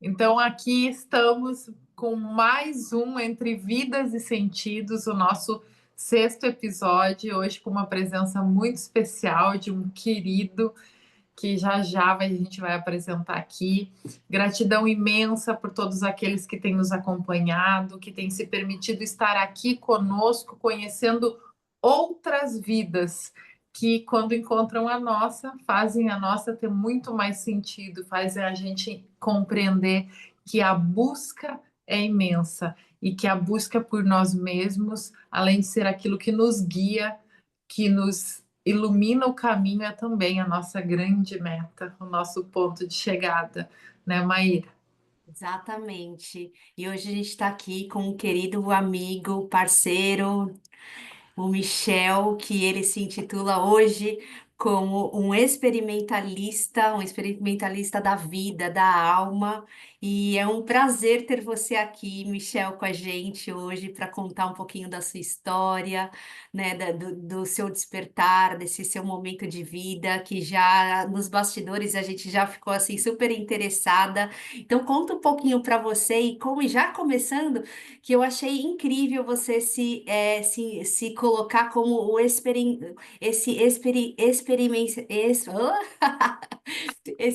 Então, aqui estamos com mais um Entre Vidas e Sentidos, o nosso sexto episódio, hoje com uma presença muito especial de um querido que a gente vai apresentar aqui. Gratidão imensa por todos aqueles que têm nos acompanhado, que têm se permitido estar aqui conosco, conhecendo outras vidas que, quando encontram a nossa, fazem a nossa ter muito mais sentido, fazem a gente compreender que a busca é imensa e que a busca por nós mesmos, além de ser aquilo que nos guia, que nos ilumina o caminho, é também a nossa grande meta, o nosso ponto de chegada, né, Maíra? Exatamente. E hoje a gente está aqui com um querido amigo, parceiro, o Michel, que ele se intitula hoje como um experimentalista da vida, da alma. E é um prazer ter você aqui, Michel, com a gente hoje para contar um pouquinho da sua história, né, do seu despertar, desse seu momento de vida, que já nos bastidores a gente já ficou assim super interessada. Então conta um pouquinho para você e como já começando que eu achei incrível você se colocar como esse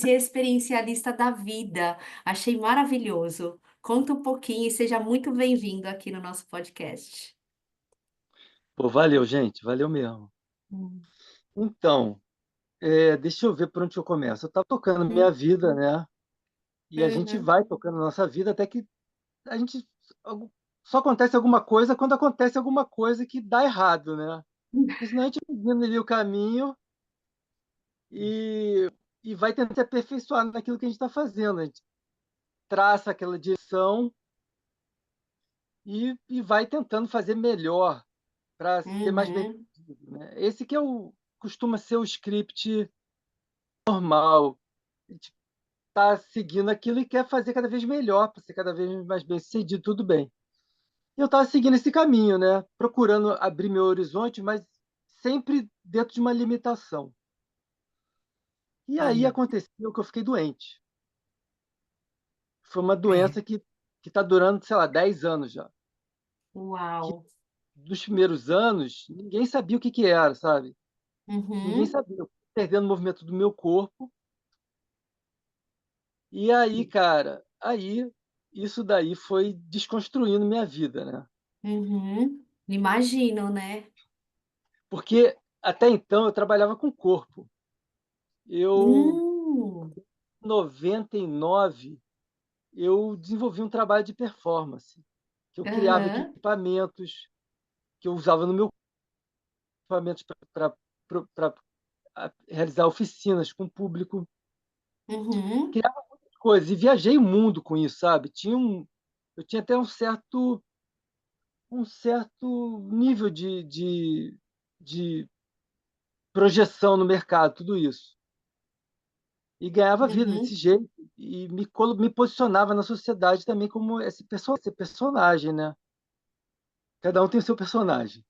experiencialista da vida. Achei maravilhoso. Conta um pouquinho e seja muito bem-vindo aqui no nosso podcast. Pô, valeu, gente, valeu mesmo. Hum. Então, deixa eu ver por onde eu começo. Eu estava tocando minha Hum. vida, né? E a gente Uhum. vai tocando a nossa vida até que a gente só acontece alguma coisa quando acontece alguma coisa que dá errado, né? Porque senão a gente vai seguindo ali o caminho e, e vai tentar aperfeiçoar naquilo que a gente está fazendo. A gente traça aquela direção e vai tentando fazer melhor para ser mais bem Uhum. sucedido, né? Esse que costuma ser o script normal. A gente está seguindo aquilo e quer fazer cada vez melhor, para ser cada vez mais bem-sucedido, tudo bem. E eu estava seguindo esse caminho, né? Procurando abrir meu horizonte, mas sempre dentro de uma limitação. E aí Sim. aconteceu que eu fiquei doente. Foi uma É. doença que está durando, sei lá, 10 anos já. Que Uau. dos primeiros anos, ninguém sabia o que era, sabe? Ninguém Uhum. sabia. Eu fui perdendo o movimento do meu corpo. E aí, cara, isso daí foi desconstruindo minha vida, né? Uhum. Imagino, né? Porque até então eu trabalhava com o corpo. Eu, Hum. em 99, eu desenvolvi um trabalho de performance, que eu criava Aham. equipamentos que eu usava no meu equipamentos para realizar oficinas com o público, Uhum. criava muitas coisas e viajei o mundo com isso, sabe? Eu tinha até um certo nível de projeção no mercado, tudo isso. E ganhava vida desse Uhum. jeito e me posicionava na sociedade também como esse personagem, né? Cada um tem o seu personagem.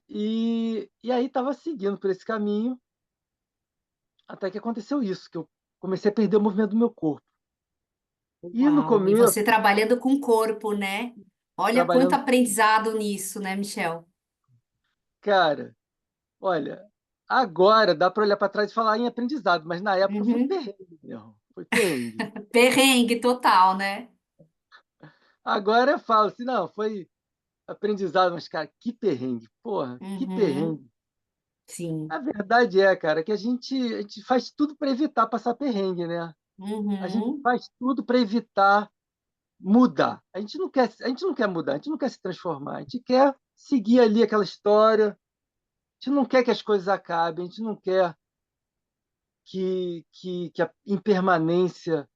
E aí estava seguindo por esse caminho até que aconteceu isso, que eu comecei a perder o movimento do meu corpo. E no Uau, e começo, você trabalhando com o corpo, né? Olha quanto trabalhando, aprendizado nisso, né, Michel? cara, olha, agora dá para olhar para trás e falar em aprendizado, mas na época foi Uhum. perrengue mesmo, foi perrengue. Perrengue total, né? Agora eu falo assim, não, foi aprendizado, mas, cara, que perrengue, porra, que Uhum. perrengue. Sim. A verdade é, cara, que a gente faz tudo para evitar passar perrengue, né? A gente Uhum. faz tudo para evitar mudar. A gente não quer mudar, a gente não quer se transformar, a gente quer seguir ali aquela história, a gente não quer que as coisas acabem, a gente não quer que a impermanência,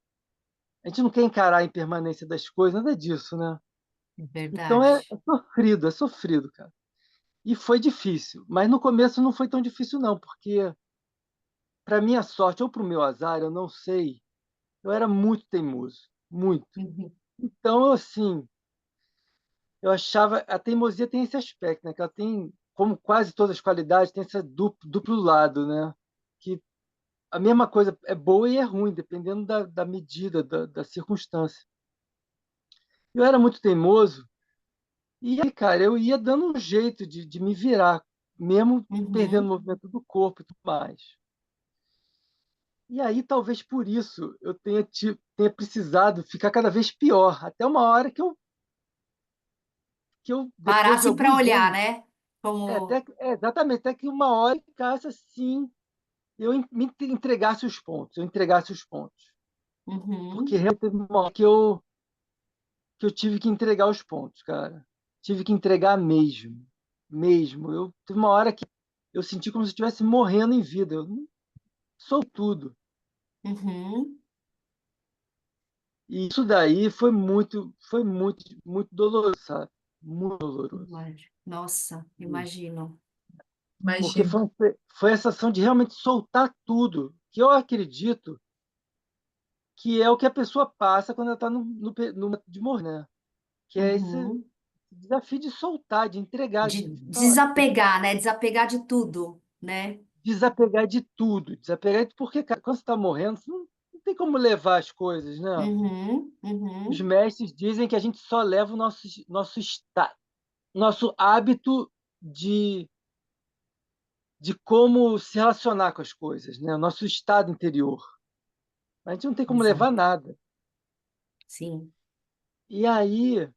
a gente não quer encarar a impermanência das coisas, nada disso, né? É Então verdade. é sofrido, cara. E foi difícil, mas no começo não foi tão difícil não, porque para minha sorte ou para o meu azar, eu não sei, eu era muito teimoso, muito. Uhum. Então, assim, eu achava, a teimosia tem esse aspecto, né? Que ela tem, como quase todas as qualidades, tem esse duplo lado, né? Que a mesma coisa é boa e é ruim, dependendo da medida, da circunstância. Eu era muito teimoso, e aí, cara, eu ia dando um jeito de me virar, mesmo perdendo o Uhum. movimento do corpo e tudo mais. E aí, talvez por isso, eu tenha precisado ficar cada vez pior, até uma hora que eu depois de Parasse para alguns olhar, anos, né? Como. exatamente, até que uma hora ficasse assim, me entregasse os pontos, eu entregasse os pontos. Porque Uhum. realmente teve uma hora que eu tive que entregar os pontos, cara. Tive que entregar mesmo. Mesmo. Teve uma hora que eu senti como se eu estivesse morrendo em vida. Eu não sou tudo. Uhum. E isso daí foi muito, muito doloroso, sabe? Muito doloroso. Nossa, imagino. Porque Imagina. foi essa ação de realmente soltar tudo, que eu acredito que é o que a pessoa passa quando ela está no de morrer, né? Que é esse Uhum. desafio de soltar, de entregar, De de falar, desapegar, né? Desapegar de tudo, né? desapegar de tudo, desapegar de porque cara, quando você está morrendo, você não tem como levar as coisas, né? Uhum. Os Uhum. mestres dizem que a gente só leva o nosso hábito de, de como se relacionar com as coisas, né? O nosso estado interior. A gente não tem como levar Exato. nada. Sim. E aí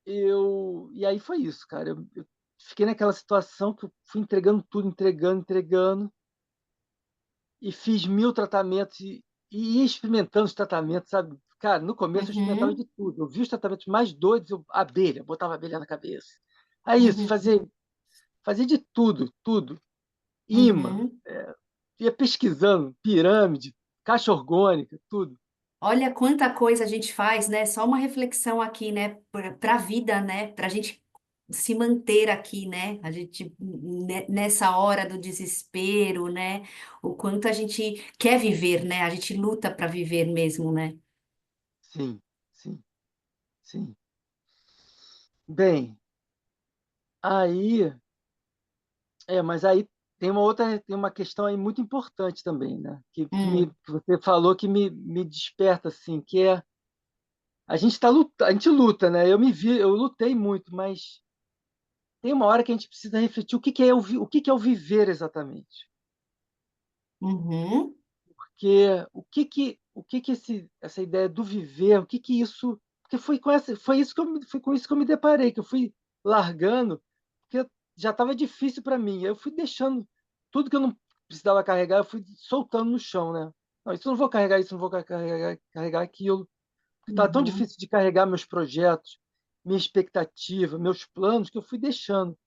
e aí foi isso, cara. Eu fiquei naquela situação que eu fui entregando tudo, entregando, entregando, e fiz 1000 tratamentos e ia experimentando os tratamentos, sabe? Cara, no começo eu experimentava de Uhum. tudo. Eu vi os tratamentos mais doidos, abelha, botava abelha na cabeça. Aí isso, Uhum. fazia de tudo, tudo. Imã, Uhum. ia pesquisando, pirâmide, caixa orgânica, tudo. Olha quanta coisa a gente faz, né? Só uma reflexão aqui, né? Para a vida, né? Para a gente se manter aqui, né? A gente nessa hora do desespero, né? O quanto a gente quer viver, né? A gente luta para viver mesmo, né? Sim, sim, sim. Bem, aí, mas aí tem uma questão aí muito importante também, né? Hum, Que você falou que me desperta, assim, que é a gente luta, né? Eu lutei muito, mas tem uma hora que a gente precisa refletir o que que é o viver exatamente. uhum, Porque o que que essa ideia do viver, o que que isso, porque foi com isso que eu me deparei, que eu fui largando, porque já estava difícil para mim. Aí eu fui deixando tudo que eu não precisava carregar, eu fui soltando no chão, né? Não, isso eu não vou carregar, isso eu não vou carregar aquilo. Porque estava tão uhum. difícil de carregar meus projetos, minha expectativa, meus planos, que eu fui deixando.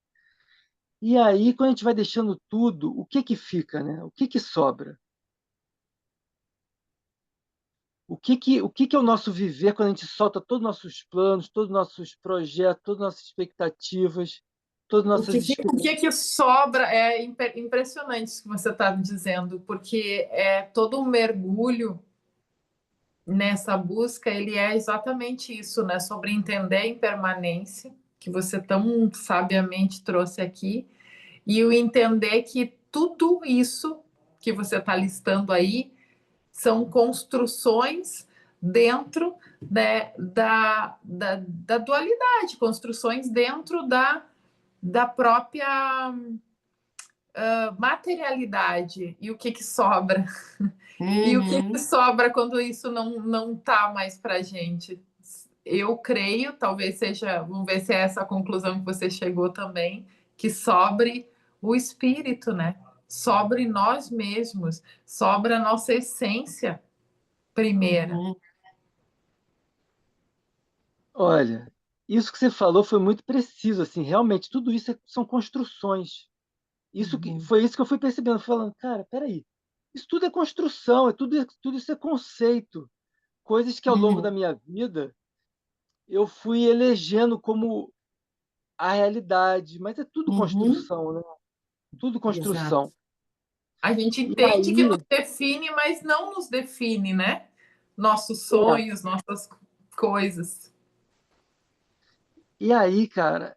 E aí, quando a gente vai deixando tudo, o que que fica, né? O que que sobra? O que que é o nosso viver quando a gente solta todos os nossos planos, todos os nossos projetos, todas as nossas expectativas, todas as nossas esperanças? O que sobra é impressionante isso que você está me dizendo, porque é todo um mergulho nessa busca, ele é exatamente isso, né? Sobre entender a impermanência, que você tão sabiamente trouxe aqui, e o entender que tudo isso que você está listando aí são construções dentro, né, da dualidade, construções dentro da própria materialidade. E o que sobra? E o que Uhum. sobra quando isso não tá mais para gente? Eu creio, talvez seja, vamos ver se é essa a conclusão que você chegou também, que sobre o espírito, né? Sobre nós mesmos, sobra a nossa essência primeira. Uhum. Olha, isso que você falou foi muito preciso, assim, realmente, tudo isso são construções. Uhum. Foi isso que eu fui percebendo, falando, cara, peraí, isso tudo é construção, tudo isso é conceito, coisas que ao longo da Uhum. minha vida eu fui elegendo como a realidade, mas é tudo Uhum. construção, né? Tudo Exato. construção. A gente E entende que nos aí, define, mas não nos define, né? Nossos é, sonhos, nossas coisas. e aí, cara,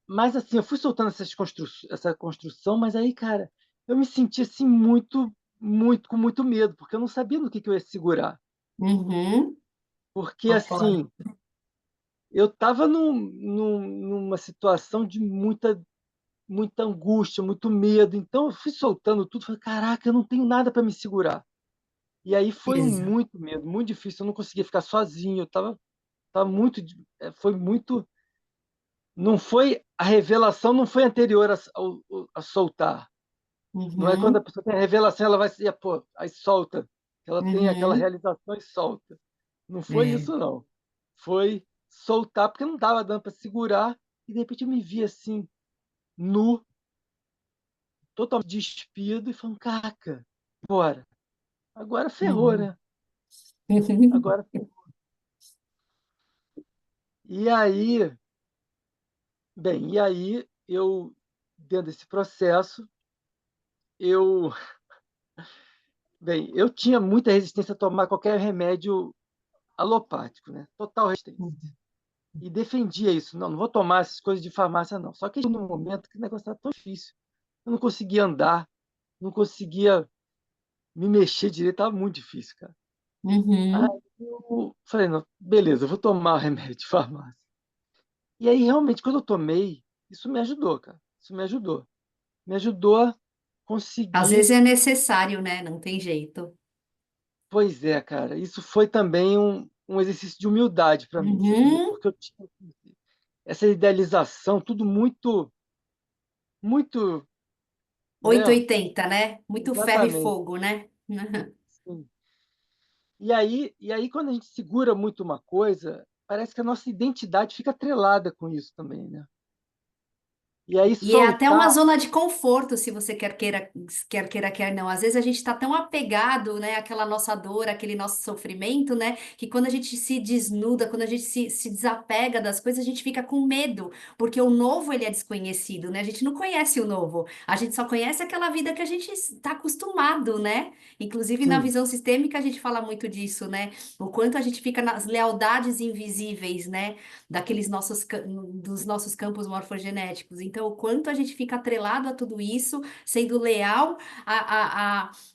mas assim, eu fui soltando essa construção, mas aí, cara, eu me senti assim muito. com muito medo, porque eu não sabia no que eu ia segurar. Uhum. Porque, Concordo. assim, eu estava numa situação de muita angústia, muito medo. Então, eu fui soltando tudo. Falei, caraca, eu não tenho nada para me segurar. E aí foi Exa- muito medo, muito difícil. Eu não conseguia ficar sozinho. Eu tava muito. Foi muito. Não foi. A revelação não foi anterior a soltar. Não é quando a Uhum. pessoa tem a revelação, ela vai se. Pô, aí solta. Ela tem aquela Uhum. realização e solta. Não foi É. isso, não. Foi soltar, porque não dava dando para segurar. E de repente eu me vi assim, nu, totalmente despido, e falando, caraca, bora. Agora ferrou, Uhum. né? Agora ferrou. E aí, bem, e aí eu, dentro desse processo, eu, bem, eu tinha muita resistência a tomar qualquer remédio alopático, né? Total resistência. E defendia isso. Não, não vou tomar essas coisas de farmácia, não. Só que no momento que o negócio estava tão difícil. Eu não conseguia andar, não conseguia me mexer direito, estava muito difícil, cara. Aí Uhum. eu falei, não, beleza, eu vou tomar o remédio de farmácia. E aí, realmente, quando eu tomei, isso me ajudou, cara. Isso me ajudou. Me ajudou a Às conseguir. vezes é necessário, né? Não tem jeito. Pois é, cara. Isso foi também um exercício de humildade para mim, sabia? Uhum. Porque eu tinha essa idealização, tudo muito, muito, né? 880, né? Muito ferro e Exatamente. fogo, né? Sim. E aí, quando a gente segura muito uma coisa, parece que a nossa identidade fica atrelada com isso também, né? E aí E é até uma soltar, zona de conforto, se você quer não. Às vezes a gente está tão apegado, né, àquela nossa dor, aquele nosso sofrimento, né, que quando a gente se desnuda, quando a gente se desapega das coisas, a gente fica com medo, porque o novo, ele é desconhecido, né? A gente não conhece o novo, a gente só conhece aquela vida que a gente está acostumado, né? Inclusive na sim, visão sistêmica a gente fala muito disso, né? O quanto a gente fica nas lealdades invisíveis, né? Daqueles dos nossos campos morfogenéticos. Então, o quanto a gente fica atrelado a tudo isso, sendo leal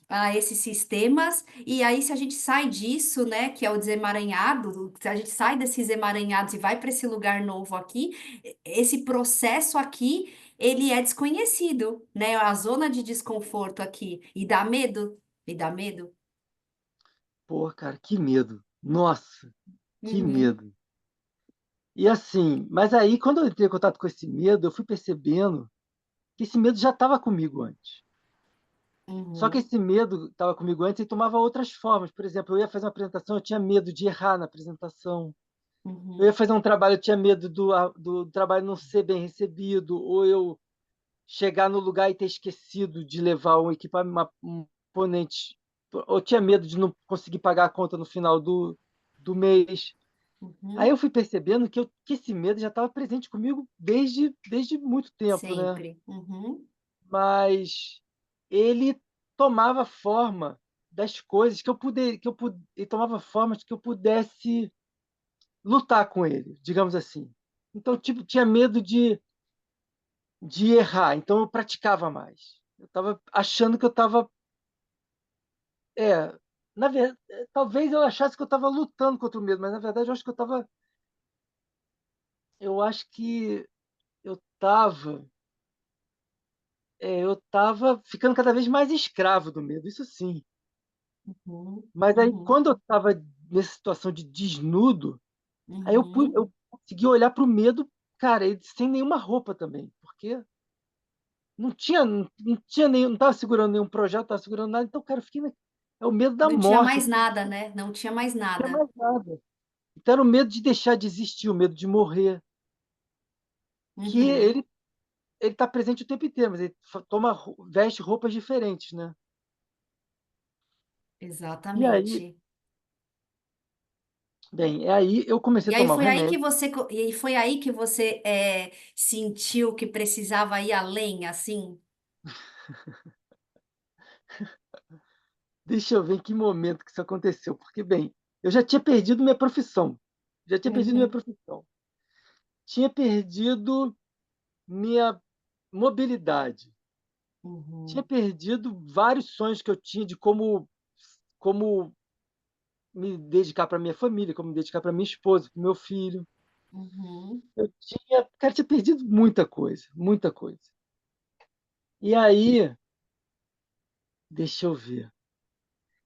a esses sistemas, e aí, se a gente sai disso, né, que é o desemaranhado, se a gente sai desses emaranhados e vai para esse lugar novo aqui, esse processo aqui. Ele é desconhecido, né? A zona de desconforto aqui. E dá medo? Me dá medo? pô, cara, que medo. Nossa, que Uhum, medo. E assim, mas aí quando eu entrei em contato com esse medo, eu fui percebendo que esse medo já estava comigo antes. Só que uhum, esse medo estava comigo antes e tomava outras formas. Por exemplo, eu ia fazer uma apresentação, eu tinha medo de errar na apresentação. Eu ia uhum, fazer um trabalho, eu tinha medo do trabalho não ser bem recebido, ou eu chegar no lugar e ter esquecido de levar um equipamento, um componente, ou tinha medo de não conseguir pagar a conta no final do mês. Aí uhum. eu fui percebendo que esse medo já estava presente comigo desde muito tempo, né? Sempre. Uhum. Mas ele tomava forma das coisas ele tomava forma de que eu pudesse lutar com ele, digamos assim. Então, tipo, tinha medo de errar, então eu praticava mais. Eu estava achando que eu estava. É, na verdade, talvez eu achasse que eu estava lutando contra o medo, mas na verdade eu acho que eu estava. Eu acho que eu estava. Eu estava ficando cada vez mais escravo do medo, isso sim. Uhum, Mas aí, uhum, quando eu estava nessa situação de desnudo, aí uhum. eu consegui olhar para o medo, cara, sem nenhuma roupa também, porque não tinha nenhum, não estava segurando nenhum projeto, não estava segurando nada, então, cara, eu fiquei. É o medo da Não tinha morte, mais nada, né? Não tinha mais não tinha nada. mais nada. Então, era o medo de deixar de existir, o medo de morrer, que Uhum, ele está presente o tempo inteiro, mas ele veste roupas diferentes, né? E aí, exatamente. bem, aí eu comecei E a aí tomar o foi aí que remédio. você sentiu que precisava ir além, assim? Deixa eu ver em que momento que isso aconteceu, porque, bem, eu já tinha perdido minha profissão. Já tinha perdido minha Uhum, profissão. Tinha perdido minha mobilidade. Tinha Uhum. perdido vários sonhos que eu tinha de como me dedicar para minha família, como me dedicar para minha esposa, para meu filho. Uhum. Cara, tinha perdido muita coisa, muita coisa. E aí, deixa eu ver.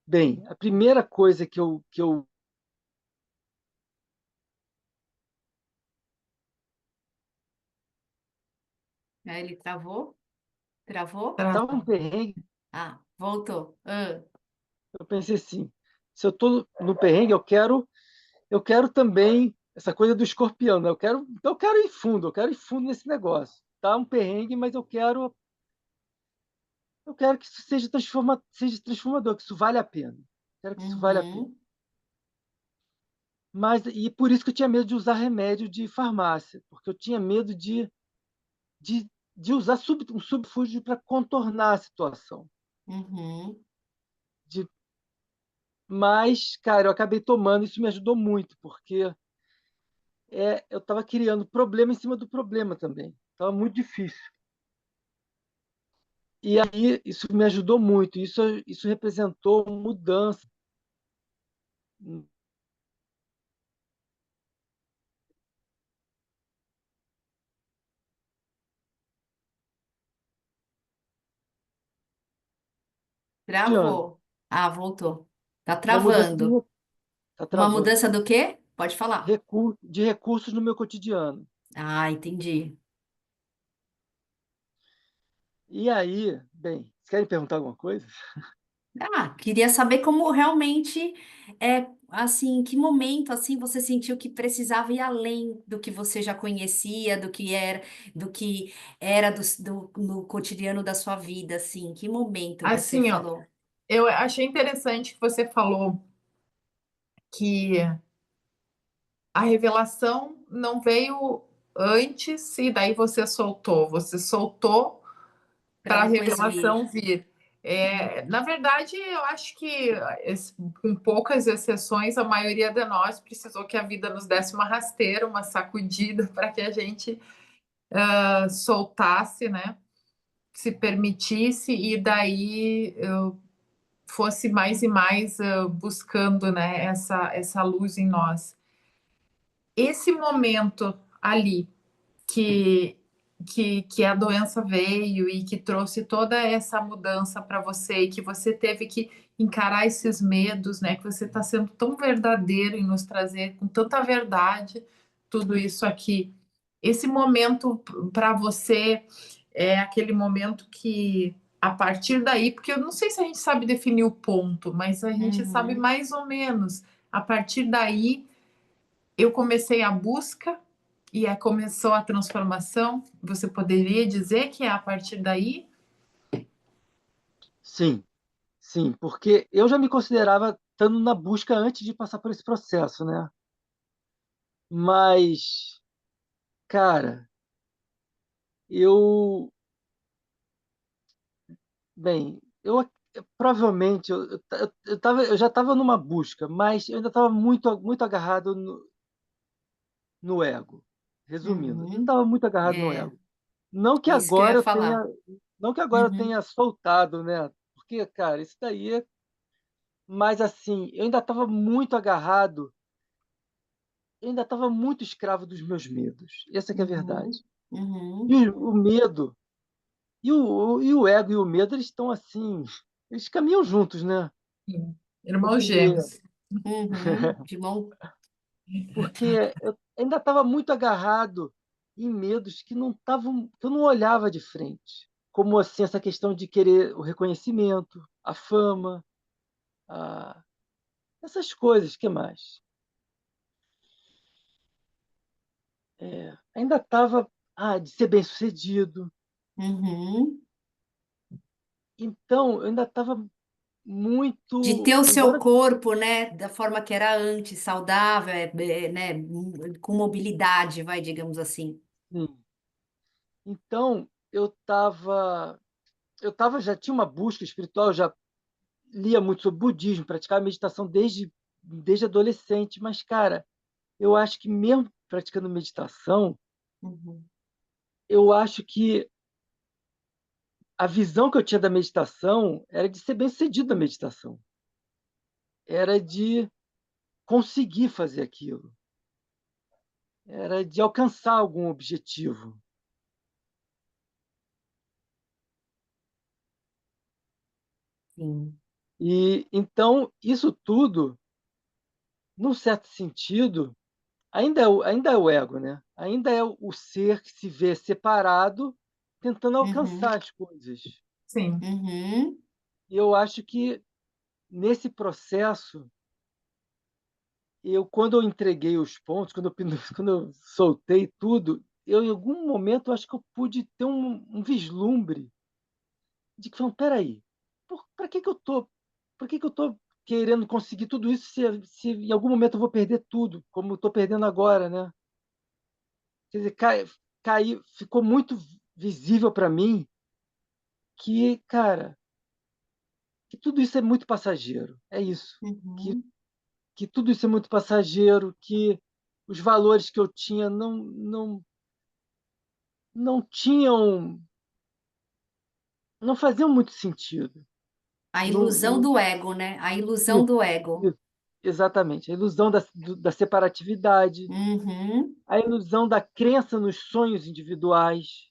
Bem, a primeira coisa que eu Aí ele travou? Travou? estava um perrengue, Ah, voltou. Ah, eu pensei assim, se eu estou no perrengue, eu quero também essa coisa do escorpião, né? Eu quero ir fundo nesse negócio. Tá um perrengue, mas eu quero que isso seja transformador, que isso vale a pena. Quero que isso vale a pena. uhum. E por isso que eu tinha medo de usar remédio de farmácia, porque eu tinha medo de, de usar um subterfúgio para contornar a situação. Uhum. De, mas, cara, eu acabei tomando, isso me ajudou muito, porque eu estava criando problema em cima do problema também. Estava muito difícil. E aí isso me ajudou muito. Isso representou mudança. De ano. Travou. Ah, voltou. Tá Uma mudança travando. tá Uma travando. mudança do quê? Pode falar. De recursos no meu cotidiano. Ah, entendi. E aí, bem, vocês querem perguntar alguma coisa? Ah, queria saber como realmente assim, em que momento assim você sentiu que precisava ir além do que você já conhecia, do que era no cotidiano da sua vida, assim. Em que momento você Assim, ó, falou? eu achei interessante que você falou que a revelação não veio antes e daí você soltou. Você soltou Para para a depois vir. revelação vir. Na verdade, eu acho que, com poucas exceções, a maioria de nós precisou que a vida nos desse uma rasteira, uma sacudida, para que a gente soltasse, né? Se permitisse, e daí fosse mais e mais buscando, né, essa luz em nós. Esse momento ali que, que a doença veio e que trouxe toda essa mudança para você e que você teve que encarar esses medos, né? Que você está sendo tão verdadeiro em nos trazer com tanta verdade tudo isso aqui. Esse momento para você é aquele momento que a partir daí, porque eu não sei se a gente sabe definir o ponto, mas a gente sabe Uhum. mais ou menos. A partir daí eu comecei a busca e aí começou a transformação. Você poderia dizer que é a partir daí? Sim, sim, porque eu já me considerava estando na busca antes de passar por esse processo, né? Mas, cara, eu, bem, provavelmente eu já estava numa busca, mas eu ainda estava muito, muito agarrado no ego. Resumindo, eu Uhum. estava muito agarrado no É, ego. Não que isso que eu ia agora eu tenha, falar. não que agora eu Uhum. tenha soltado, né? Porque, cara, isso daí mas assim, eu ainda estava muito escravo dos meus medos. Essa que é a Uhum. verdade. Uhum. O medo, e o ego e o medo, eles estão assim, eles caminham juntos, né? Sim. Irmãos Porque, gêmeos. Uhum. De bom. porque eu ainda estava muito agarrado em medos que eu não olhava de frente. Como assim, essa questão de querer o reconhecimento, a fama, a- essas coisas, que mais? Ainda estava, de ser bem-sucedido. Uhum. Então, eu ainda estava De ter muito, o seu embora corpo, né, da forma que era antes, saudável, né, com mobilidade, vai, digamos assim. sim. Então, já tinha uma busca espiritual, já lia muito sobre budismo, praticava meditação desde adolescente, mas, cara, eu acho que mesmo praticando meditação, Uhum. eu acho que a visão que eu tinha da meditação era de ser bem-sucedido na meditação, era de conseguir fazer aquilo, era de alcançar algum objetivo. Sim. E então isso tudo, num certo sentido, ainda é o ego, né? Ainda é o ser que se vê separado, tentando Uhum. alcançar as coisas. Sim. Uhum. E eu acho que nesse processo, quando eu entreguei os pontos, quando eu soltei tudo, em algum momento, eu acho que eu pude ter um vislumbre de que, falando, peraí, para que que eu tô, por que que eu tô querendo conseguir tudo isso se em algum momento eu vou perder tudo, como eu estou perdendo agora, né? Quer dizer, ficou muito visível para mim que, cara, que tudo isso é muito passageiro. É isso. Que, Uhum. que tudo isso é muito passageiro, que os valores que eu tinha não tinham, não faziam muito sentido. A No, ilusão no, do ego, né? A ilusão isso, do ego. isso, exatamente. A ilusão da separatividade, Uhum. a ilusão da crença nos sonhos individuais,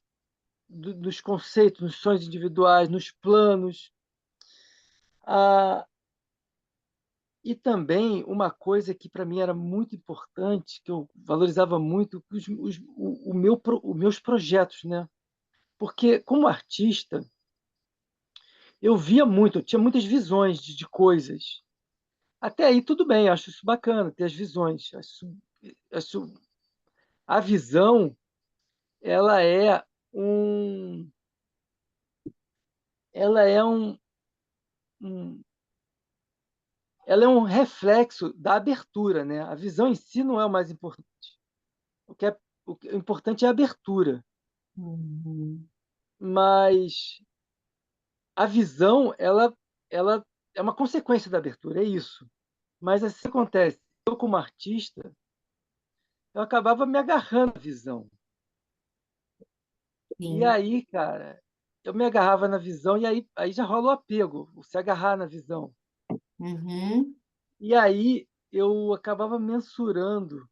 dos conceitos, nos sonhos individuais, nos planos. Ah, e também uma coisa que para mim era muito importante, que eu valorizava muito, os meus projetos, né? Porque como artista, eu via muito, eu tinha muitas visões de coisas. Até aí tudo bem, acho isso bacana, ter as visões. Acho a visão, ela é um, ela é um, ela é um reflexo da abertura, né? A visão em si não é o mais importante. O que é importante é a abertura. Uhum. Mas a visão, ela é uma consequência da abertura, é isso. Mas assim acontece. Eu, como artista, eu acabava me agarrando à visão. E Sim. aí, cara, eu me agarrava na visão e aí já rola o apego, o se agarrar na visão. Uhum. E aí eu acabava mensurando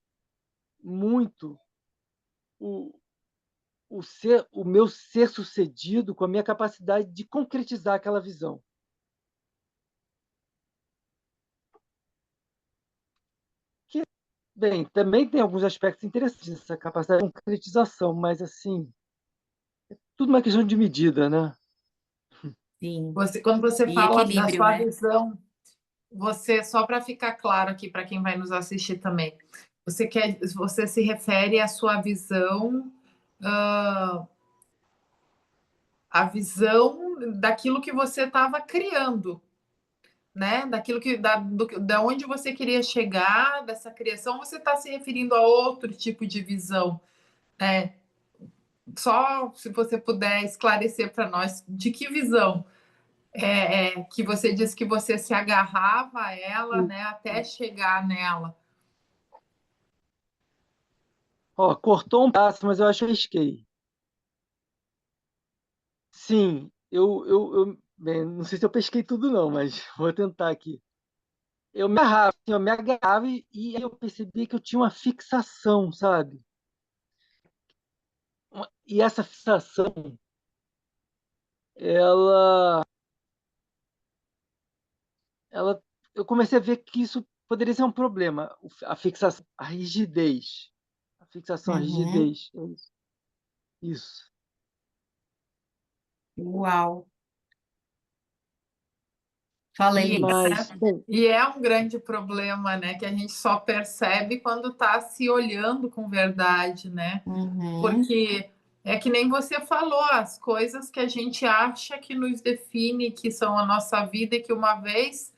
muito o, o meu ser sucedido com a minha capacidade de concretizar aquela visão. Que, bem, também tem alguns aspectos interessantes nessa capacidade de concretização, mas assim, tudo uma questão de medida, né? Sim. Você, quando você E fala da equilíbrio, sua né? visão, você, só para ficar claro aqui para quem vai nos assistir também, você se refere à sua visão, ah, a visão daquilo que você estava criando, né? Daquilo da onde você queria chegar, dessa criação, você está se referindo a outro tipo de visão, né? Só se você puder esclarecer para nós de que visão que você disse que você se agarrava a ela, né, até chegar nela. Ó, cortou um passo, mas eu acho que eu risquei. Sim, bem, não sei se eu pesquei tudo não, mas vou tentar aqui. Eu me agarrava e aí eu percebi que eu tinha uma fixação, sabe? E essa fixação, ela, ela, eu comecei a ver que isso poderia ser um problema, a fixação, a rigidez, a fixação, a Uhum. rigidez, é isso. Isso. Uau. Fala, E, Mas, Elis. bem, e é um grande problema, né, que a gente só percebe quando está se olhando com verdade, né? Uhum. Porque é que nem você falou, as coisas que a gente acha que nos define, que são a nossa vida, e que uma vez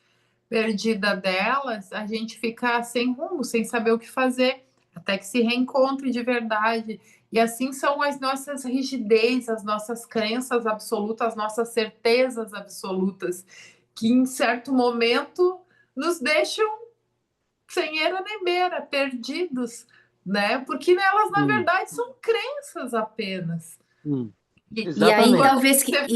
perdida delas, a gente fica sem rumo, sem saber o que fazer, até que se reencontre de verdade. E assim são as nossas rigidez, as nossas crenças absolutas, as nossas certezas absolutas, que em certo momento nos deixam sem eira nem beira, perdidos, né? Porque elas, na sim, verdade, são crenças apenas. sim. E aí Exatamente. talvez que Você-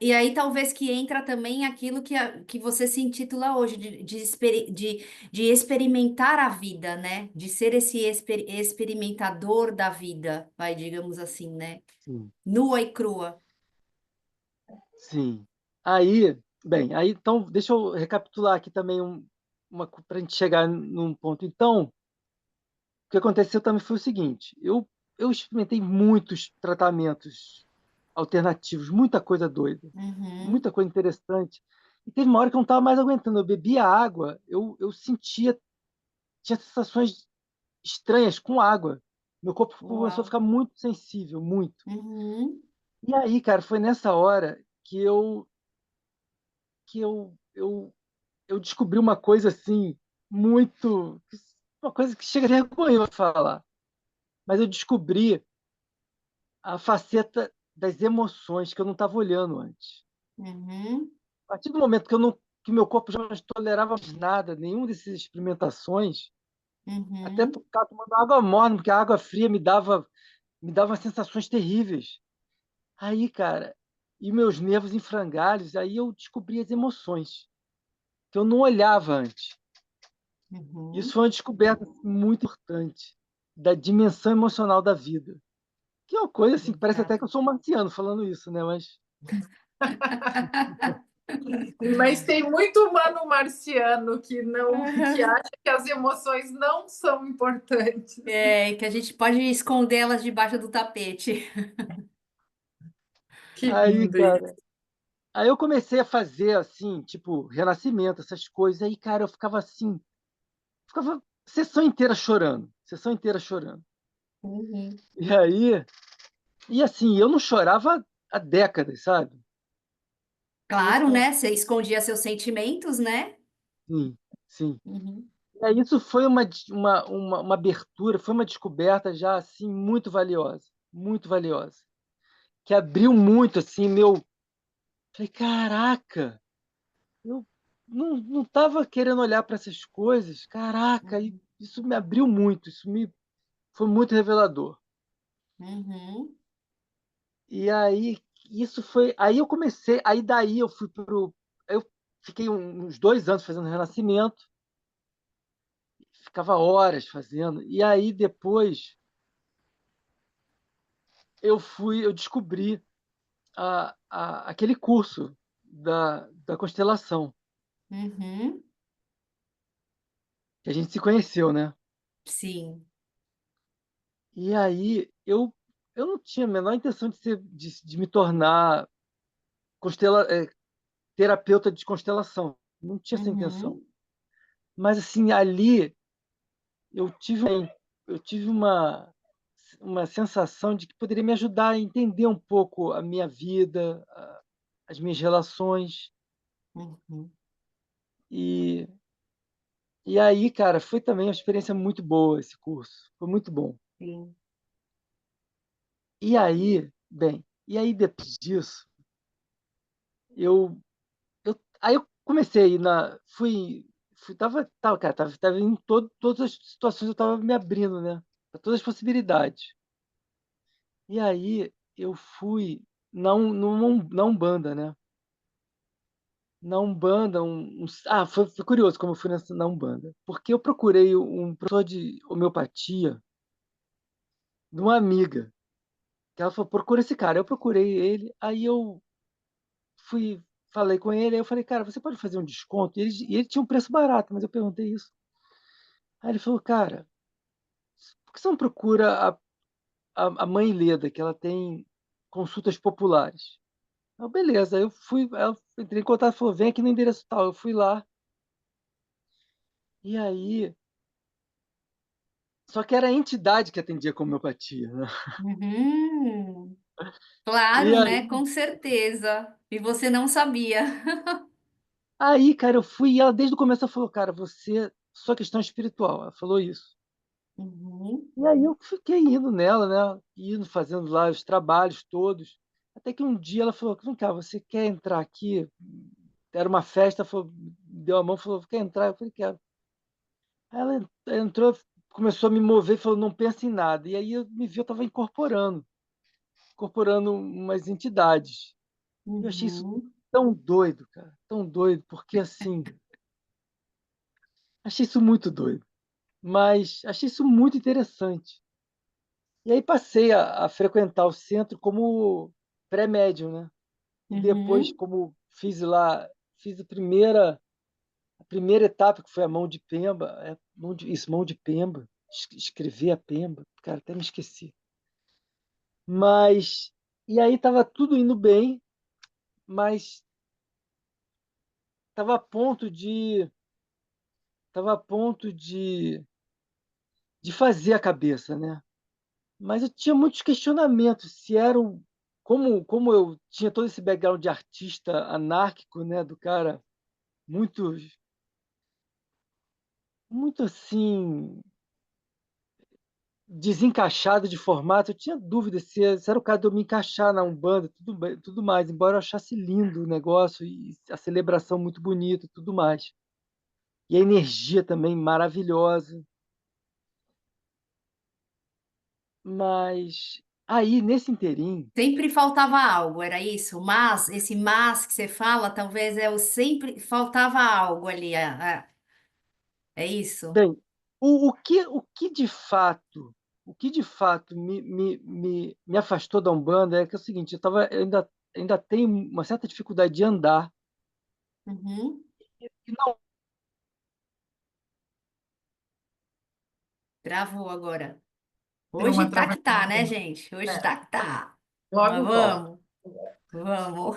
e aí talvez que entra também aquilo que você se intitula hoje de experimentar a vida, né? De ser esse experimentador da vida, vai, digamos assim, né? Sim, Nua e crua. sim. Aí, bem, aí então deixa eu recapitular aqui também uma para a gente chegar num ponto. Então, o que aconteceu também foi o seguinte: eu experimentei muitos tratamentos alternativos, muita coisa doida, Uhum, muita coisa interessante. E teve uma hora que eu não estava mais aguentando. Eu bebia água, eu sentia, tinha sensações estranhas com água. Meu corpo começou a uau. ficar muito sensível, muito. Uhum, E aí, cara, foi nessa hora que eu descobri uma coisa assim, muito. Uma coisa que chega de vergonha falar. Mas eu descobri a faceta das emoções que eu não estava olhando antes. uhum, A partir do momento que eu não, que meu corpo já não tolerava mais nada, nenhum dessas experimentações, até uhum, por ficar tomando água morna, porque a água fria me dava sensações terríveis. Aí, cara, e meus nervos em frangalhos, aí eu descobri as emoções que eu não olhava antes. Isso uhum. foi uma descoberta muito importante da dimensão emocional da vida. Que é uma coisa assim, que parece até que Legal. eu sou um marciano falando isso, né? Mas Mas tem muito humano marciano que não, que acha que as emoções não são importantes. É, que a gente pode esconder elas debaixo do tapete. Que aí, lindo isso. cara, aí eu comecei a fazer assim, tipo, renascimento, essas coisas. Aí, cara, eu ficava assim, ficava sessão inteira chorando, sessão inteira chorando. Uhum. E aí, e assim, eu não chorava há décadas, sabe? Claro, Isso, né? Você escondia seus sentimentos, né? sim, sim. Uhum. E aí, isso foi uma abertura, foi uma descoberta já assim muito valiosa, que abriu muito assim meu. Falei, caraca, eu não estava querendo olhar para essas coisas, caraca, e Uhum. isso me abriu muito, isso me foi muito revelador. Uhum. E aí isso foi, aí eu comecei, aí daí eu fui pro, eu fiquei uns 2 anos fazendo renascimento, ficava horas fazendo, e aí depois eu descobri aquele curso da constelação, Uhum. que a gente se conheceu, né? Sim. E aí eu não tinha a menor intenção de me tornar terapeuta de constelação. Não tinha essa intenção. Uhum. Mas assim, ali eu tive uma sensação de que poderia me ajudar a entender um pouco a minha vida, as minhas relações. Uhum. E, e aí, cara, foi também uma experiência muito boa esse curso. Foi muito bom. Sim. E aí, bem, e aí depois disso, eu, aí eu comecei a ir cara, tava em todas as situações eu tava me abrindo, né? Para todas as possibilidades. E aí eu fui na Umbanda, né? Na Umbanda, foi curioso como eu fui na Umbanda, porque eu procurei um professor de homeopatia de uma amiga, que ela falou, procura esse cara. Eu procurei ele, aí eu fui, falei com ele, aí eu falei, cara, você pode fazer um desconto? E ele tinha um preço barato, mas eu perguntei isso. Aí ele falou, cara, por que você não procura a mãe Leda, que ela tem consultas populares? Eu, beleza, aí eu entrei em contato e falou, vem aqui no endereço tal. Eu fui lá, e aí. Só que era a entidade que atendia com homeopatia, né? Uhum. E Claro, né? aí, Com certeza. E você não sabia. cara, eu fui e ela desde o começo ela falou, cara, sua questão é espiritual. Ela falou isso. Uhum. E aí eu fiquei indo nela, né? Indo, fazendo lá os trabalhos todos. Até que um dia ela falou, vem cá, você quer entrar aqui? Era uma festa, falou, deu a mão, falou, quer entrar? Eu falei, quero. Aí ela entrou, começou a me mover, falou, não pensa em nada. E aí eu me vi, eu estava incorporando. incorporando umas entidades. Eu achei isso Uhum. tão doido, cara, tão doido, porque assim, achei isso muito doido, mas achei isso muito interessante. E aí passei a frequentar o centro como pré-médium, né? E depois, Uhum. como fiz a primeira etapa, que foi a mão de Pemba, mão de Pemba, escrever a Pemba, cara, até me esqueci. Mas, e aí estava tudo indo bem, mas estava a ponto de, tava a ponto de fazer a cabeça, né? Mas eu tinha muitos questionamentos, se era como eu tinha todo esse background de artista anárquico, né, do cara muito, muito assim, desencaixado de formato, eu tinha dúvida se era o caso de eu me encaixar na Umbanda, tudo mais, embora eu achasse lindo o negócio e a celebração muito bonita e tudo mais. E a energia também maravilhosa. Mas aí, nesse inteirinho, Sempre faltava algo, era isso? Mas, esse mas que você fala, talvez é o sempre faltava algo ali. É isso? bem, o que de fato me afastou da Umbanda é que é o seguinte, ainda tenho uma certa dificuldade de andar, Uhum. e não Travou agora. Deu Hoje uma tá que tá, né, travadinha. gente? Hoje É, tá que tá. Mas logo volta. vamos, vamos.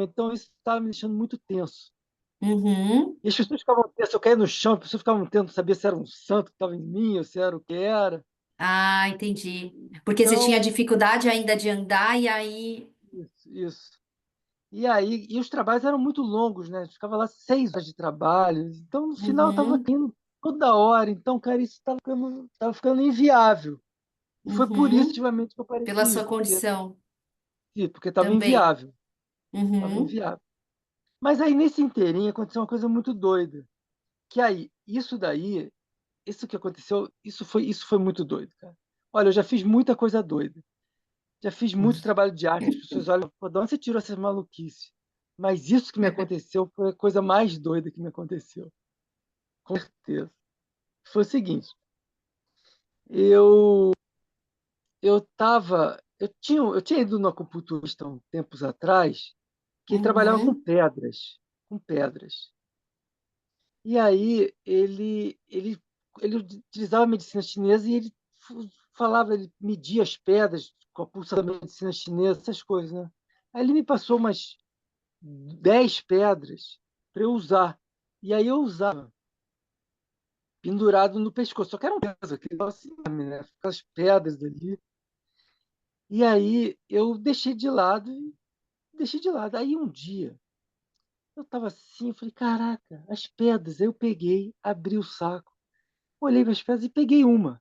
então isso estava me deixando muito tenso. Uhum. E as pessoas ficavam tensas, eu caía no chão, as pessoas ficavam tentando saber se era um santo que estava em mim ou se era o que era. Ah, entendi. Porque você tinha Então, dificuldade ainda de andar e aí. isso. E aí, e os trabalhos eram muito longos, né? A gente ficava lá 6 horas de trabalho. Então, no final, eu estava Uhum, indo toda hora. Então, cara, isso tava ficando inviável. E foi por isso, uhum. ativamente, que eu parei de Pela ir, sua condição porque estava também. inviável. Estava Uhum. inviável. Mas aí, nesse inteirinho, aconteceu uma coisa muito doida. Que aí, isso que aconteceu, isso foi muito doido, cara. Olha, eu já fiz muita coisa doida. Já fiz muito trabalho de arte. As pessoas olham, pô, de onde você tirou essas maluquices? Mas isso que me aconteceu foi a coisa mais doida que me aconteceu. Com certeza. Foi o seguinte, eu eu tinha ido no acupunturista há um tempos atrás, que trabalhava Uhum. com pedras. E aí ele utilizava a medicina chinesa e falava, ele media as pedras com a pulsa da medicina chinesa, essas coisas, né? Aí ele me passou umas 10 pedras para eu usar. E aí eu usava pendurado no pescoço. Só que era um peso, aquele assim, né? Aquelas pedras ali. E aí eu deixei de lado. Aí um dia eu estava assim, eu falei, caraca, as pedras. Aí eu peguei, abri o saco, olhei para as pedras e peguei uma.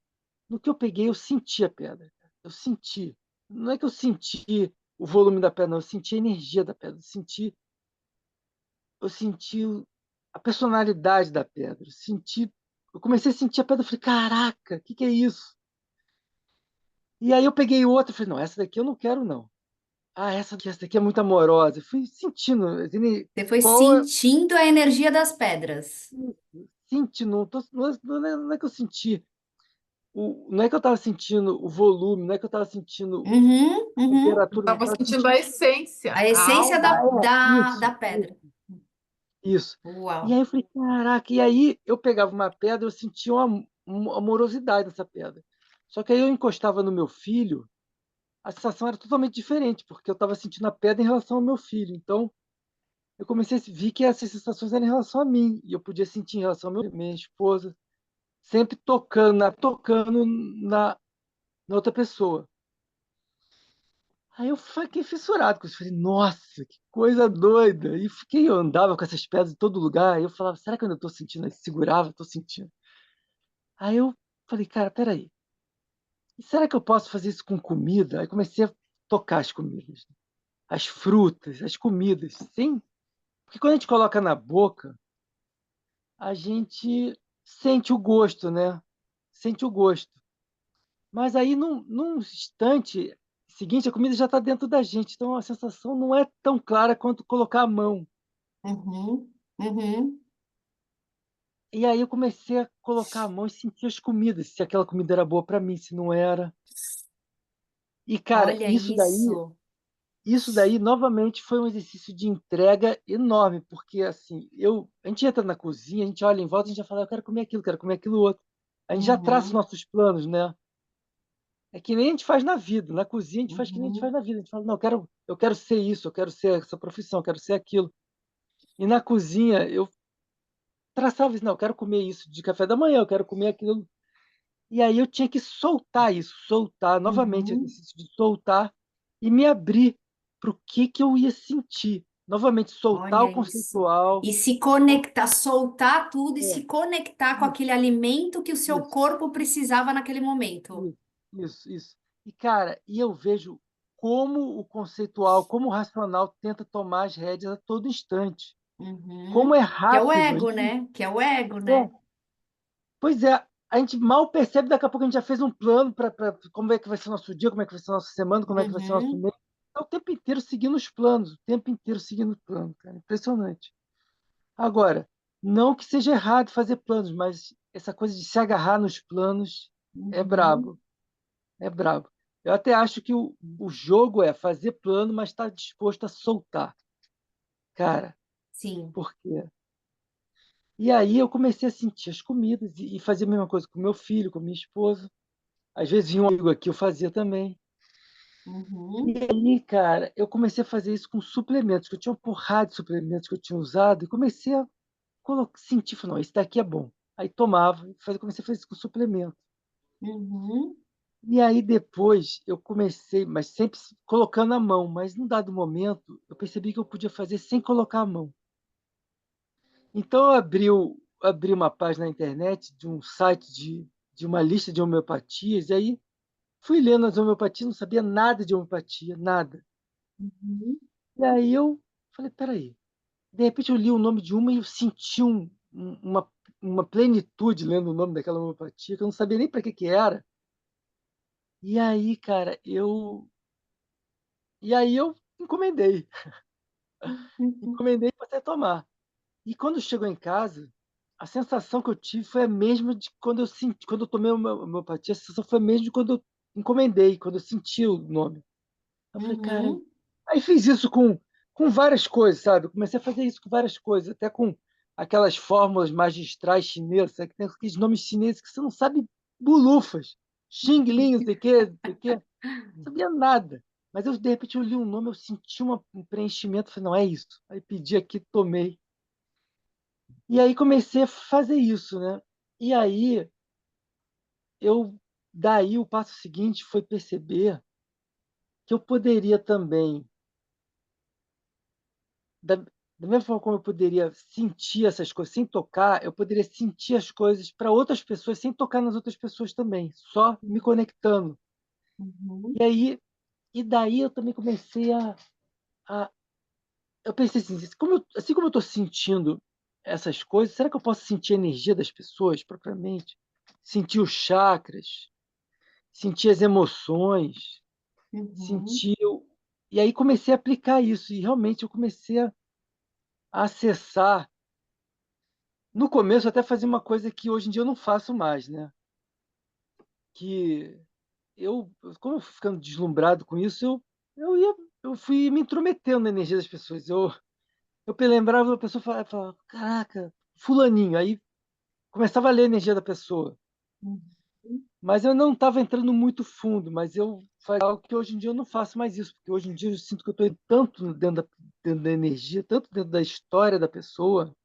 No que eu peguei, eu senti a pedra. Eu senti. Não é que eu senti o volume da pedra, não. Eu senti a energia da pedra. Eu senti a personalidade da pedra. Eu comecei a sentir a pedra. Eu falei, caraca, o que é isso? E aí eu peguei outra. Eu falei, não, essa daqui eu não quero, não. Ah, essa daqui é muito amorosa. Eu fui sentindo. Você foi Qual é. sentindo a energia das pedras. Sentindo, não é que eu senti. Não é que eu estava sentindo o volume, não é que eu estava sentindo Uhum, a uhum. Eu temperatura, eu estava estava sentindo sentindo. a essência, A a essência alma. da Isso, pedra. isso. E aí Uau. eu falei, caraca, e aí eu pegava uma pedra, eu sentia uma amorosidade nessa pedra. Só que aí eu encostava no meu filho, a sensação era totalmente diferente, porque eu estava sentindo a pedra em relação ao meu filho. Então, eu comecei a ver que essas sensações eram em relação a mim, e eu podia sentir em relação à minha esposa, sempre tocando na outra pessoa. Aí eu fiquei fissurado com isso. Falei, nossa, que coisa doida. E eu andava com essas pedras em todo lugar. E eu falava, será que eu ainda estou sentindo? Aí segurava, estou sentindo. Aí eu falei, cara, peraí. E será que eu posso fazer isso com comida? Aí comecei a tocar as comidas, as frutas, as comidas. Sim, porque quando a gente coloca na boca, a gente sente o gosto, né? Sente o gosto. Mas aí, num instante seguinte, a comida já está dentro da gente, então a sensação não é tão clara quanto colocar a mão. Uhum, uhum. E aí eu comecei a colocar a mão e sentir as comidas, se aquela comida era boa para mim, se não era. E, cara, Olha isso. isso daí novamente foi um exercício de entrega enorme, porque assim, a gente entra na cozinha, a gente olha em volta, a gente já fala, eu quero comer aquilo outro. A gente já traça os Uhum, nossos planos, né? É que nem a gente faz na vida. Na cozinha a gente faz que nem a gente faz uhum, na vida. A gente fala, não, eu quero ser isso, eu quero ser essa profissão, eu quero ser aquilo. E na cozinha eu traçava isso, não, eu quero comer isso de café da manhã, eu quero comer aquilo. E aí eu tinha que soltar isso, soltar, novamente, o uhum. exercício de soltar e me abrir para o que eu ia sentir. Novamente, soltar o Olha isso. conceitual. E se conectar, soltar tudo e se É, conectar com isso, aquele alimento que o seu isso, corpo precisava naquele momento. isso. E, cara, eu vejo como o conceitual, como o racional tenta tomar as rédeas a todo instante. Como Uhum. é Que é o rápido. ego, né? Que é o ego, É, né? pois é, a gente mal percebe, daqui a pouco a gente já fez um plano para como é que vai ser o nosso dia, como é que vai ser a nossa semana, como é que vai ser o nosso Uhum. mês. É o tempo inteiro seguindo os planos, o tempo inteiro seguindo o plano, cara. Impressionante. Agora, não que seja errado fazer planos, mas essa coisa de se agarrar nos planos é Uhum. brabo, é brabo. Eu até acho que o jogo é fazer plano, mas estar disposto a soltar, cara. Sim. Por quê? E aí eu comecei a sentir as comidas e fazer a mesma coisa com meu filho, com minha esposa. Às vezes vinha um amigo aqui, eu fazia também. E Uhum. aí, cara, eu comecei a fazer isso com suplementos, que eu tinha uma porrada de suplementos que eu tinha usado, e comecei a sentir, falei, não, esse daqui é bom. Aí tomava, comecei a fazer isso com suplemento. Uhum. E aí depois eu comecei, mas sempre colocando a mão, mas num dado momento eu percebi que eu podia fazer sem colocar a mão. Então eu abri uma página na internet de um site de uma lista de homeopatias, e aí fui lendo as homeopatias, não sabia nada de homeopatia, nada. Uhum. E aí eu falei, peraí. De repente eu li o nome de uma e eu senti uma plenitude lendo o nome daquela homeopatia, que eu não sabia nem para que era. E aí, cara, eu encomendei. Uhum. Encomendei e passei a tomar. E quando chegou em casa, a sensação que eu tive foi a mesma de quando eu tomei uma homeopatia, a sensação foi a mesma de quando eu encomendei, quando eu senti o nome. Eu falei, cara, Uhum. aí fiz isso com várias coisas, sabe? Eu comecei a fazer isso com várias coisas, até com aquelas fórmulas magistrais chinesas, sabe? Que tem aqueles nomes chineses que você não sabe bulufas. Xing Ling, não sei o quê, não sei o quê. Não sabia nada. Mas eu, de repente, eu li um nome, eu senti um preenchimento, falei, não, é isso. Aí pedi aqui, tomei. E aí comecei a fazer isso, né? E aí, eu, daí o passo seguinte foi perceber que eu poderia também da mesma forma como eu poderia sentir essas coisas sem tocar, eu poderia sentir as coisas para outras pessoas sem tocar nas outras pessoas também, só me conectando. Uhum. E aí, e daí eu também comecei a eu pensei assim, assim como eu estou sentindo essas coisas, será que eu posso sentir a energia das pessoas propriamente? Sentir os chakras, sentir as emoções, Uhum. sentir. E aí comecei a aplicar isso, e realmente eu comecei a acessar. No começo, eu até fazia uma coisa que hoje em dia eu não faço mais, né? Que como eu fui ficando deslumbrado com isso, eu fui me intrometendo na energia das pessoas. Eu lembrava da pessoa e falava, caraca, fulaninho. Aí começava a ler a energia da pessoa. Uhum. Mas eu não estava entrando muito fundo, mas eu fazia algo que hoje em dia eu não faço mais isso, porque hoje em dia eu sinto que eu estou tanto dentro da energia, tanto dentro da história da pessoa,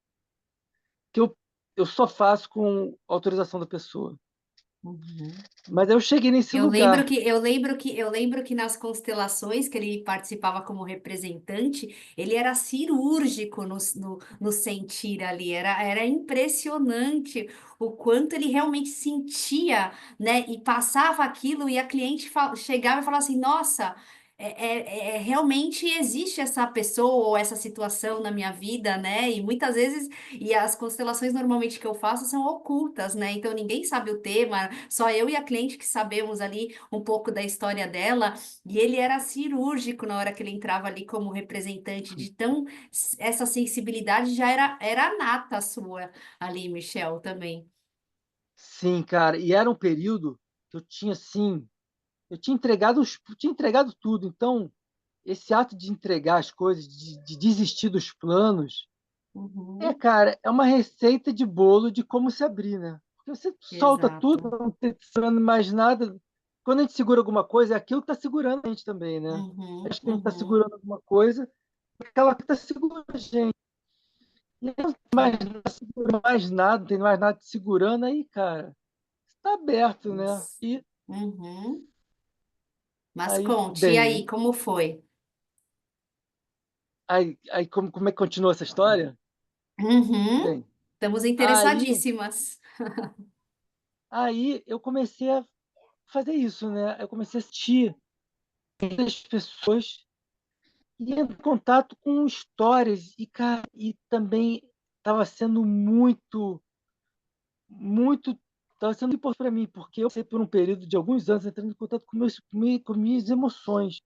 que eu só faço com autorização da pessoa. Uhum. Mas eu cheguei nesse lugar. Eu lembro que nas constelações que ele participava como representante, ele era cirúrgico no sentir ali, era impressionante o quanto ele realmente sentia, né? E passava aquilo e a cliente chegava e falava assim, nossa. realmente existe essa pessoa ou essa situação na minha vida, né? E muitas vezes, e as constelações normalmente que eu faço são ocultas, né? Então ninguém sabe o tema, só eu e a cliente que sabemos ali um pouco da história dela. E ele era cirúrgico na hora que ele entrava ali como representante de tão essa sensibilidade já era nata sua ali, Michel, também. Sim, cara, e era um período que eu tinha, assim, tinha entregado tudo. Então, esse ato de entregar as coisas, de desistir dos planos, Uhum, cara, é uma receita de bolo de como se abrir, né? Porque você solta tudo, exato. não tem segurando mais nada. Quando a gente segura alguma coisa, é aquilo que está segurando a gente também, né? Uhum, Acho que a gente está uhum. segurando alguma coisa, é aquela que está segurando a gente. E aí não tem mais, não tá segurando mais nada, não tem mais nada te segurando aí, cara. Está aberto, né? Isso. Uhum. Mas Aí, conte, e aí, bem, como foi? aí como é que continua essa história? Uhum. Bem, Estamos aí, interessadíssimas. aí eu comecei a fazer isso, né? Eu comecei a assistir as pessoas e entrar em contato com histórias e, cara, e também estava sendo muito, estava sendo importante para mim, porque eu passei por um período de alguns anos entrando em contato com minhas emoções.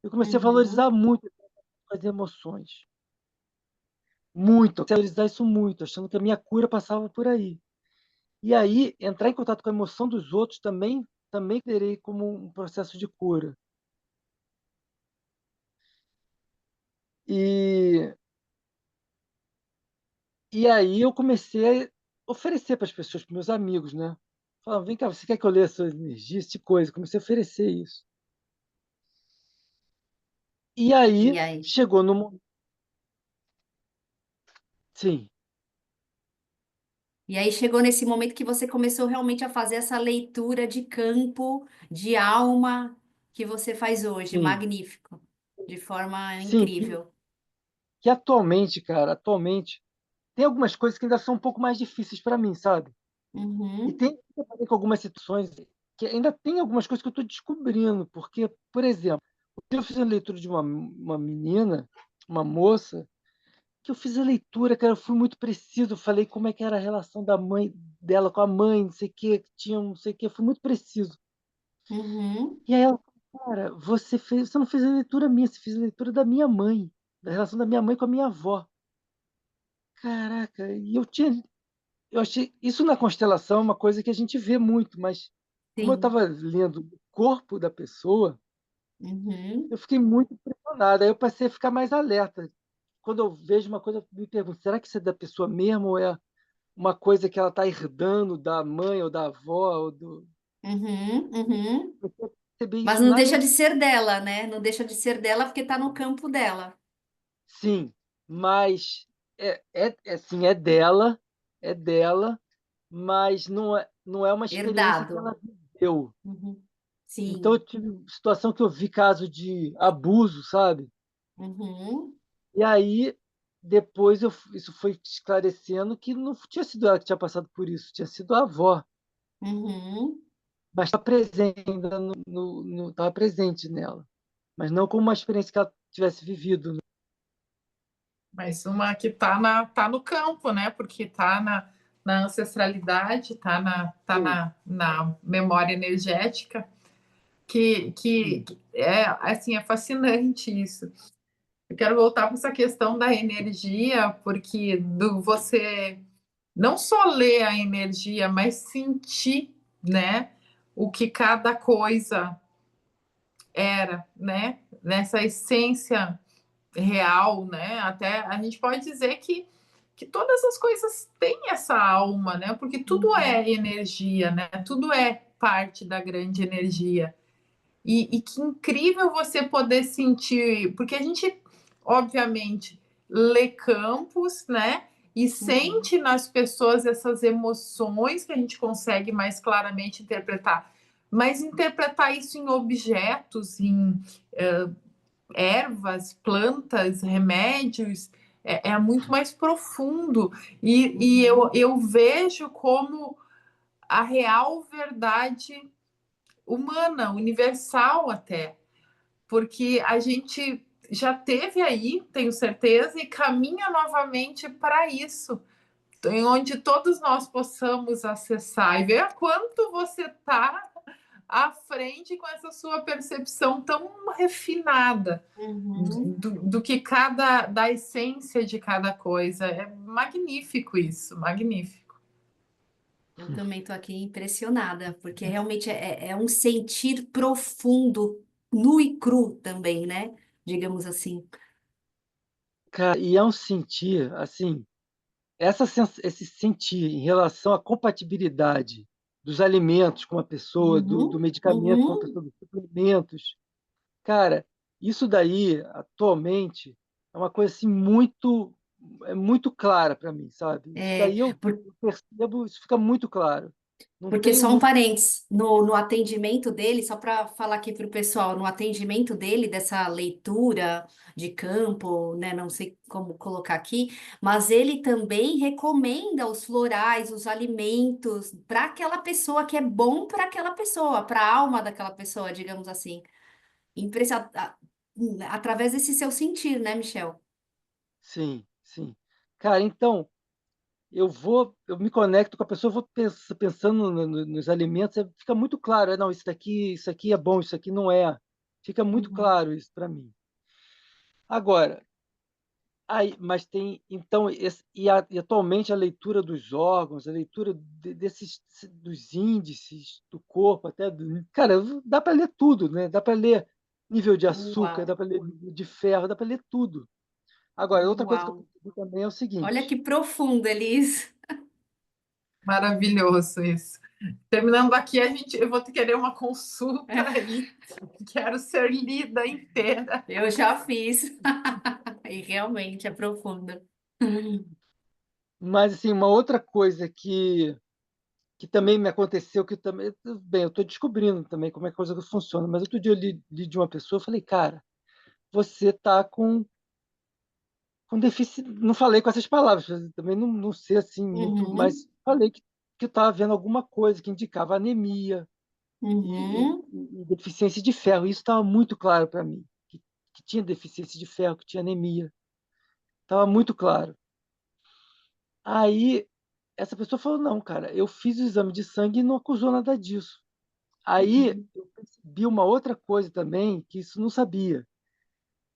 Eu comecei a valorizar Uhum. muito as emoções. Muito, valorizar isso muito, achando que a minha cura passava por aí. E aí, entrar em contato com a emoção dos outros também terei como um processo de cura. E, e aí eu comecei a oferecer para as pessoas, para meus amigos, né? Falando, vem cá, você quer que eu leia a sua energia, esse tipo de coisa? Comecei a oferecer isso. E E aí aí? chegou no momento. Sim, E aí chegou nesse momento que você começou realmente a fazer essa leitura de campo, de alma, que você faz hoje. sim, Magnífico. De forma sim, incrível. que atualmente, cara, atualmente, tem algumas coisas que ainda são um pouco mais difíceis para mim, sabe? E Uhum, tem que fazer com algumas situações que ainda tem algumas coisas que eu estou descobrindo, porque, por exemplo, eu fiz a leitura de uma menina, uma moça, que eu fiz a leitura, cara, eu fui muito preciso, eu falei como é que era a relação da mãe dela com a mãe, não sei o que, tinha não sei o que, eu fui muito preciso. uhum, E aí ela falou, cara, você não fez a leitura minha, você fez a leitura da minha mãe, da relação da minha mãe com a minha avó. Caraca, eu achei isso na constelação é uma coisa que a gente vê muito, mas como eu sim. estava lendo o corpo da pessoa, Uhum, eu fiquei muito impressionado. Aí eu passei a ficar mais alerta. Quando eu vejo uma coisa, eu me pergunto, será que isso é da pessoa mesmo ou é uma coisa que ela está herdando da mãe ou da avó? uhum, uhum. Eu percebi Mas isso não na deixa leitura. de ser dela, né? Não deixa de ser dela porque está no campo dela. Sim, mas assim, é dela, mas não é uma experiência que Herdado. ela viveu. Uhum. Então, eu Sim. tive situação que eu vi caso de abuso, sabe? Uhum, E aí, depois isso foi esclarecendo que não tinha sido ela que tinha passado por isso, tinha sido a avó. uhum, Mas estava presente, ainda tava presente nela. Mas não como uma experiência que ela tivesse vivido, né? Mas uma que tá no campo, né? Porque tá na ancestralidade, tá Sim, na memória energética, sim, que é assim, é fascinante isso. Eu quero voltar para essa questão da energia, porque do você não só ler a energia, mas sentir, né, o que cada coisa era, né, nessa essência real, né? Até a gente pode dizer que todas as coisas têm essa alma, né? Porque tudo uhum, é energia, né? Tudo é parte da grande energia. E que incrível você poder sentir, porque a gente, obviamente, lê campos, né? E uhum, sente nas pessoas essas emoções que a gente consegue mais claramente interpretar. Mas interpretar isso em objetos, em ervas, plantas, remédios, é muito mais profundo. uhum, Eu vejo como a real verdade humana, universal até. porque a gente já teve aí, tenho certeza, e caminha novamente para isso, em onde todos nós possamos acessar e ver quanto você está à frente com essa sua percepção tão refinada Uhum. do que da essência de cada coisa. É magnífico isso, magnífico. Eu também estou aqui impressionada, porque realmente é um sentir profundo, nu e cru também, né? Digamos assim. Cara, e é um sentir, assim, esse sentir em relação à compatibilidade dos alimentos com a pessoa, do Uhum, medicamento com a uhum. pessoa, dos suplementos. Cara, isso daí, atualmente, é uma coisa assim muito clara para mim, sabe? Isso É, daí eu percebo, isso fica muito claro. Não porque tenho só um muito. parênteses, no atendimento dele, só para falar aqui para o pessoal, no atendimento dele, dessa leitura de campo, né, não sei como colocar aqui, mas ele também recomenda os florais, os alimentos para aquela pessoa que é bom para aquela pessoa, para a alma daquela pessoa, digamos assim. Impressa- a- Através desse seu sentir, né, Michel? Sim, sim. Cara, então, eu me conecto com a pessoa, vou pensando nos alimentos, fica muito claro, não, isso aqui é bom, isso aqui não é. Fica muito Uhum, claro isso para mim. Agora, aí, mas tem, então, e atualmente a leitura dos órgãos, a leitura dos índices do corpo, cara, dá para ler tudo, né? Dá para ler nível de açúcar, uau, dá para ler nível de ferro, dá para ler tudo. Agora, outra coisa que eu uau. percebi também é o Olha seguinte. que profundo, Elis. Maravilhoso isso. Terminando aqui, eu vou querer uma consulta aí. Quero ser lida inteira. Eu já fiz. E realmente é profundo. Mas assim, uma outra coisa que também me aconteceu, que também, tudo bem, eu estou descobrindo também como é que a coisa funciona, mas outro dia eu li de uma pessoa, eu falei, cara, você está com deficiência. Não falei com essas palavras, também não sei assim muito, Uhum, mas falei que eu estava vendo alguma coisa que indicava anemia uhum. e deficiência de ferro. Isso estava muito claro para mim, que tinha deficiência de ferro, que tinha anemia. Estava muito claro. Aí essa pessoa falou: não, cara, eu fiz o exame de sangue e não acusou nada disso. Aí Uhum. eu percebi uma outra coisa também, que isso não sabia,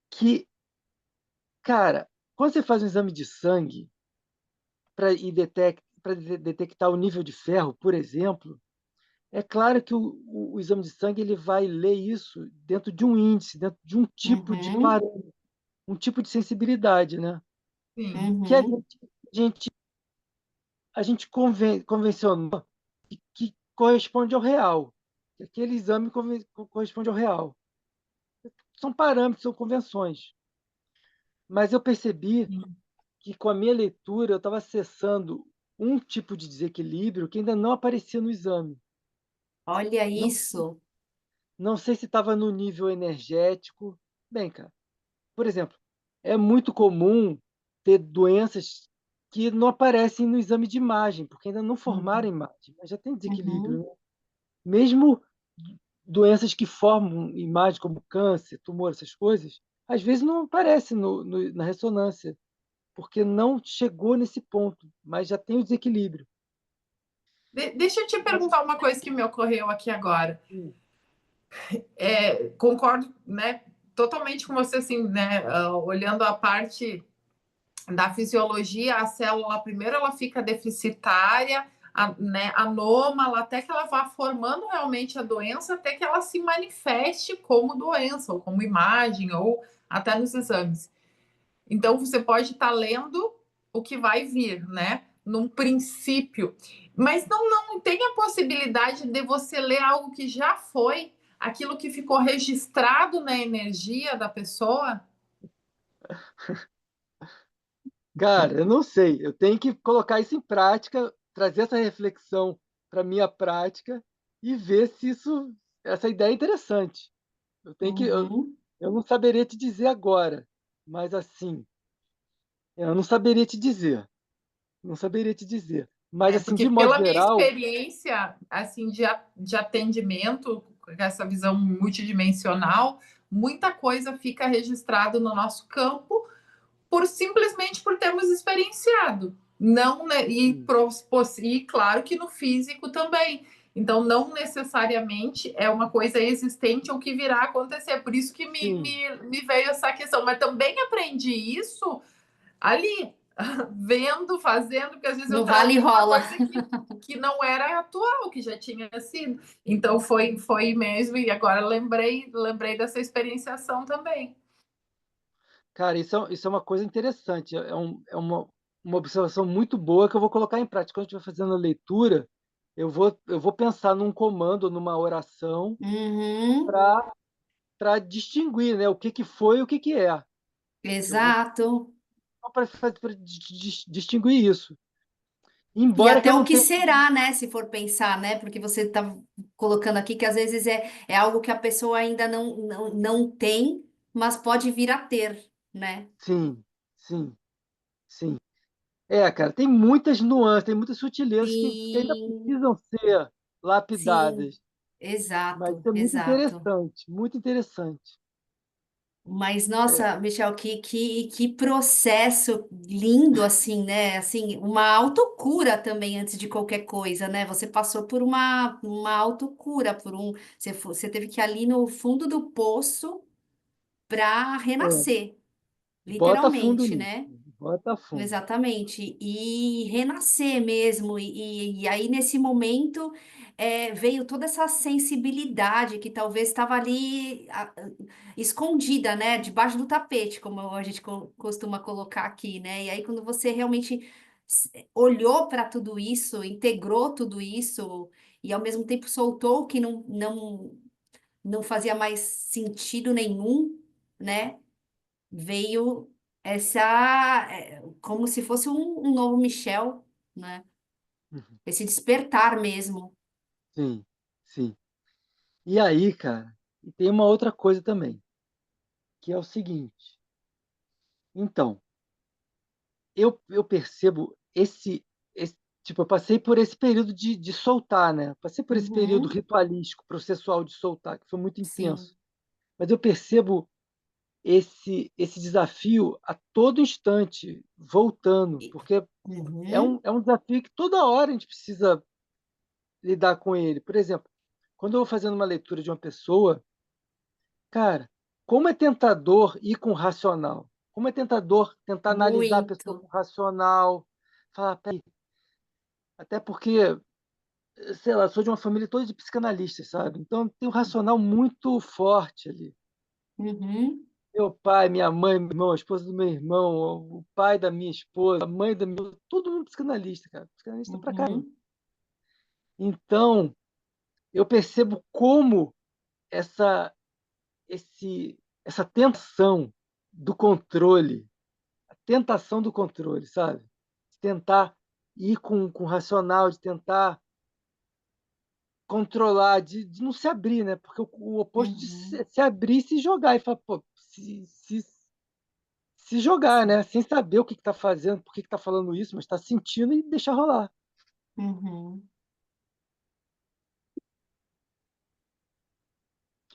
que, cara, quando você faz um exame de sangue para detectar o nível de ferro, por exemplo, é claro que o exame de sangue ele vai ler isso dentro de um índice, dentro de um tipo de Uhum. parâmetro, um tipo de sensibilidade, né? Sim. Que Uhum. a gente, a gente convencionou que corresponde ao real. Que aquele exame corresponde ao real. São parâmetros, são convenções. Mas eu percebi Sim. que com a minha leitura eu estava acessando um tipo de desequilíbrio que ainda não aparecia no exame. Olha Não, isso. não sei se estava no nível energético. Bem, cara, por exemplo, é muito comum ter doenças que não aparecem no exame de imagem, porque ainda não formaram Uhum. imagem, mas já tem desequilíbrio, Uhum. né? Mesmo doenças que formam imagem, como câncer, tumor, essas coisas, às vezes não aparecem na ressonância, porque não chegou nesse ponto, mas já tem o desequilíbrio. Deixa eu te Mas, perguntar uma coisa que me ocorreu aqui agora. sim, Concordo, né, totalmente com você, assim, né, olhando a parte da fisiologia, a célula primeiro ela fica deficitária, né, anômala, até que ela vá formando realmente a doença, até que ela se manifeste como doença, ou como imagem, ou até nos exames. Então, você pode estar lendo o que vai vir, né? Num princípio. Mas não tem a possibilidade de você ler algo que já foi, aquilo que ficou registrado na energia da pessoa? cara, eu não sei, eu tenho que colocar isso em prática, trazer essa reflexão para a minha prática e ver se essa ideia é interessante. Eu tenho que, eu, Uhum. eu não saberia te dizer agora, mas assim, eu não saberia te dizer, não saberia te dizer. Mas assim, Porque de modo pela minha geral, experiência, assim, de atendimento, com essa visão multidimensional, muita coisa fica registrado no nosso campo simplesmente por termos experienciado. Não, né, e claro que no físico também. Então, não necessariamente é uma coisa existente ou que virá a acontecer. Por isso que me veio essa questão. Mas também aprendi isso ali, vendo, fazendo, porque às vezes No eu Vale trazia uma rola. coisa que não era atual, que já tinha sido. Então, foi mesmo. E agora lembrei dessa experienciação também. Cara, isso é uma coisa interessante. É uma observação muito boa que eu vou colocar em prática. Quando eu estiver fazendo a leitura, eu vou pensar num comando, numa oração, Uhum, para distinguir, né, o que que foi e o que que é. Eu vou exato. para distinguir isso. E Embora que até eu o não que tenha. será, né? Se for pensar, né? Porque você está colocando aqui que às vezes é algo que a pessoa ainda não tem, mas pode vir a ter, né? Sim, sim, sim. É, cara, tem muitas nuances, tem muitas sutilezas que ainda Sim, precisam ser sim, lapidadas. Mas exato, isso é muito exato. interessante, muito interessante. Mas, É, nossa, Michel, que processo lindo, assim, né? Assim, uma autocura também antes de qualquer coisa, né? Você passou por uma autocura, você teve que ir ali no fundo do poço para é, renascer, bota fundo literalmente, nisso, né? bota fundo. Exatamente, e renascer mesmo, e aí nesse momento veio toda essa sensibilidade que talvez estava ali escondida, né, debaixo do tapete, como a gente costuma colocar aqui, né, e aí quando você realmente olhou para tudo isso, integrou tudo isso, e ao mesmo tempo soltou o que não fazia mais sentido nenhum, né, veio como se fosse um novo Michel, né? Uhum. Esse despertar mesmo. Sim, sim. E aí, cara, e tem uma outra coisa também, que é o seguinte. Então, eu percebo tipo, eu passei por esse período de soltar, né? Passei por esse período Uhum, ritualístico, processual de soltar, que foi muito sim. intenso. Mas eu percebo esse desafio a todo instante, voltando, E- porque Uhum, é um desafio que toda hora a gente precisa lidar com ele. Por exemplo, quando eu vou fazendo uma leitura de uma pessoa, cara, como é tentador ir com o racional. Como é tentador tentar analisar a pessoa muito. com o racional, falar, peraí, até porque, sei lá, eu sou de uma família toda de psicanalistas, sabe? Então tem um racional muito forte ali. Uhum, Meu pai, minha mãe, meu irmão, a esposa do meu irmão, o pai da minha esposa, a mãe da minha, todo mundo psicanalista, cara. Psicanalista pra caramba. uhum, Então, eu percebo como essa essa tensão do controle, a tentação do controle, sabe? De tentar ir com o racional, de tentar controlar, de não se abrir, né? Porque o oposto de uhum. se abrir e se jogar e falar, pô, se jogar, né? Sem saber o que está fazendo, por que está falando isso, mas está sentindo e deixar rolar. Uhum,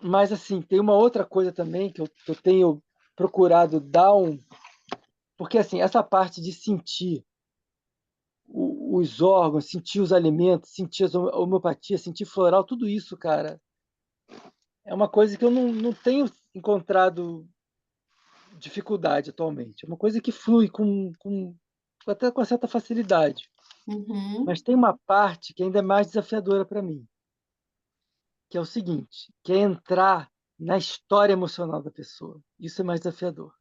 Mas, assim, tem uma outra coisa também que eu tenho procurado dar um. Porque, assim, essa parte de sentir os órgãos, sentir os alimentos, sentir a homeopatia, sentir floral, tudo isso, cara, é uma coisa que eu não tenho encontrado dificuldade atualmente. É uma coisa que flui até com certa facilidade. Mas uhum. tem uma parte que ainda é mais desafiadora para mim, que é o seguinte, que é entrar na história emocional da pessoa. Isso é mais desafiador.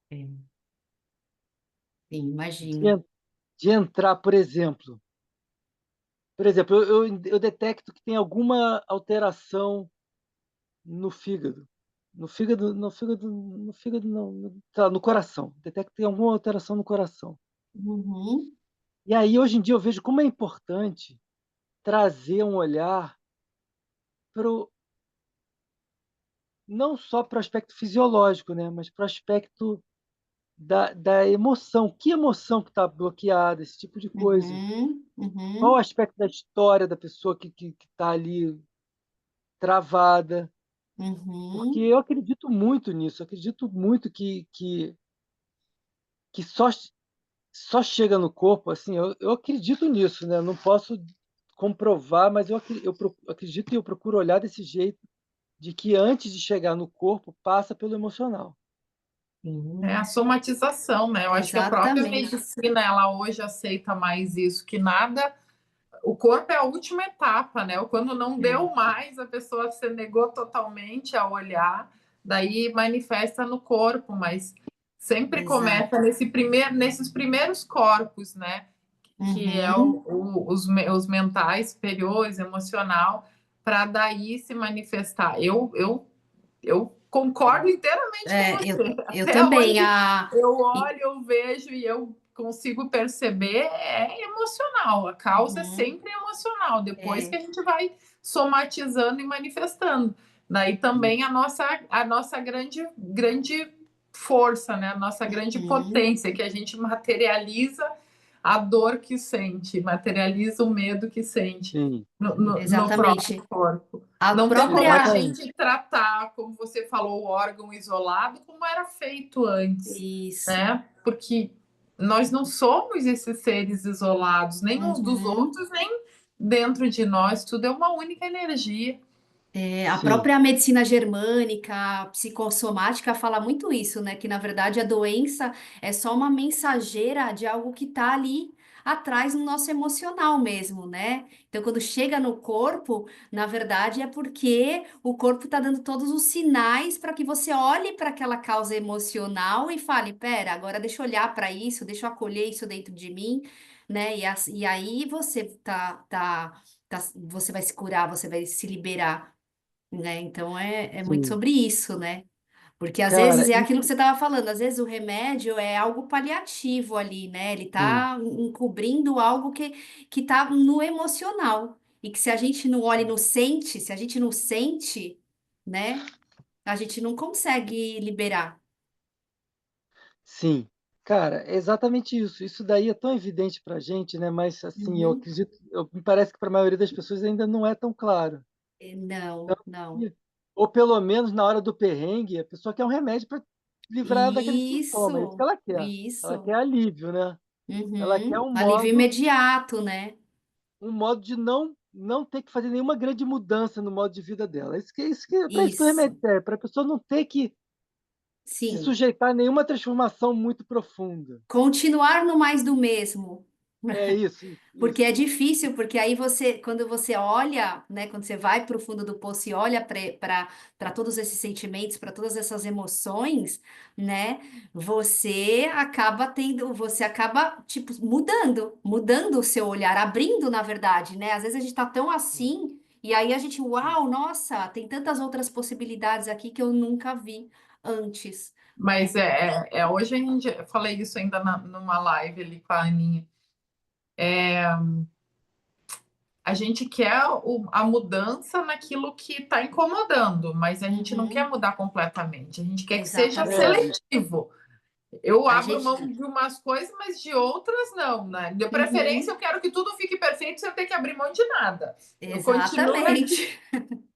É, sim, De, imagino. en- de entrar, por exemplo, eu detecto que tem alguma alteração no fígado. No fígado não, tá, no coração. Detecto que tem alguma alteração no coração. Uhum, E aí, hoje em dia, eu vejo como é importante trazer um olhar pro, não só para o aspecto fisiológico, né, mas para o aspecto da emoção. Que emoção que está bloqueada, esse tipo de coisa. uhum, Qual o uhum, aspecto da história da pessoa que está ali travada? Porque Uhum. eu acredito muito nisso, eu acredito muito que só chega no corpo, assim, eu acredito nisso, né? Eu não posso comprovar, mas acredito e eu procuro olhar desse jeito, de que antes de chegar no corpo, passa pelo emocional. É a somatização, né? Eu acho que a própria Exatamente. medicina, ela hoje aceita mais isso, que nada. O corpo é a última etapa, né? Quando não É, deu mais, a pessoa se negou totalmente a olhar, daí manifesta no corpo, mas sempre começa exato. nesses primeiros corpos, né? Que é Uhum. os mentais superiores, emocional, para daí se manifestar. Eu concordo inteiramente com você. Eu Até também. onde eu E- olho, eu vejo e eu consigo perceber, é emocional. A causa é Uhum. sempre emocional. Depois que É. a gente vai somatizando e manifestando. Daí Sim, também a nossa grande força, né? A nossa grande Uhum. potência, que a gente materializa a dor que sente, materializa o medo que sente sim, no próprio Exatamente. corpo. A Não tem como a própria. exatamente. gente tratar, como você falou, o órgão isolado, como era feito antes, Isso. né? Porque nós não somos esses seres isolados, nem uns dos Uhum. outros, nem dentro de nós. Tudo é uma única energia. A Sim, própria medicina germânica, a psicossomática fala muito isso, né? Que na verdade a doença é só uma mensageira de algo que tá ali atrás no nosso emocional mesmo, né? Então, quando chega no corpo, na verdade é porque o corpo tá dando todos os sinais para que você olhe para aquela causa emocional e fale: pera, agora deixa eu olhar para isso, deixa eu acolher isso dentro de mim, né? E aí você você vai se curar, você vai se liberar, né? Então é muito sim. sobre isso, né? Porque às vezes Cara, é aquilo que isso você estava falando, às vezes o remédio é algo paliativo ali, né? Ele sim, tá encobrindo algo que tá no emocional. E que se a gente não olha e não sente, se a gente não sente, né? A gente não consegue liberar. sim. Cara, é exatamente isso. Isso daí é tão evidente pra gente, né? Mas assim, Uhum. me parece que para a maioria das pessoas ainda não é tão claro. Não, não. E- Ou pelo menos na hora do perrengue, a pessoa quer um remédio para livrar daquele sintoma. É isso que Isso, ela quer. Ela isso. quer alívio, né? Ela quer Uhum. Alívio imediato, né? um modo de não ter que fazer nenhuma grande mudança no modo de vida dela. Para isso que o Isso. remédio serve, para a pessoa não ter que se Sim. sujeitar a nenhuma transformação muito profunda. Continuar no mais do mesmo. É isso, Porque é isso. difícil, porque aí você, quando você olha, né, quando você vai para o fundo do poço e olha para todos esses sentimentos, para todas essas emoções, né, você acaba, tipo, mudando o seu olhar, abrindo, na verdade, né? Às vezes a gente tá tão Sim, assim, e aí a gente, sim. uau, nossa, tem tantas outras possibilidades aqui que eu nunca vi antes. Mas hoje a gente, eu falei isso ainda numa live ali com a Aninha. A gente quer a mudança naquilo que está incomodando, mas a gente não quer Uhum, mudar completamente. A gente quer que seja É, exatamente. seletivo. Eu A abro mão gente. de umas coisas, mas de outras não, né? De preferência, Uhum. eu quero que tudo fique perfeito sem eu ter que abrir mão de nada. Eu continuo Exatamente. aqui.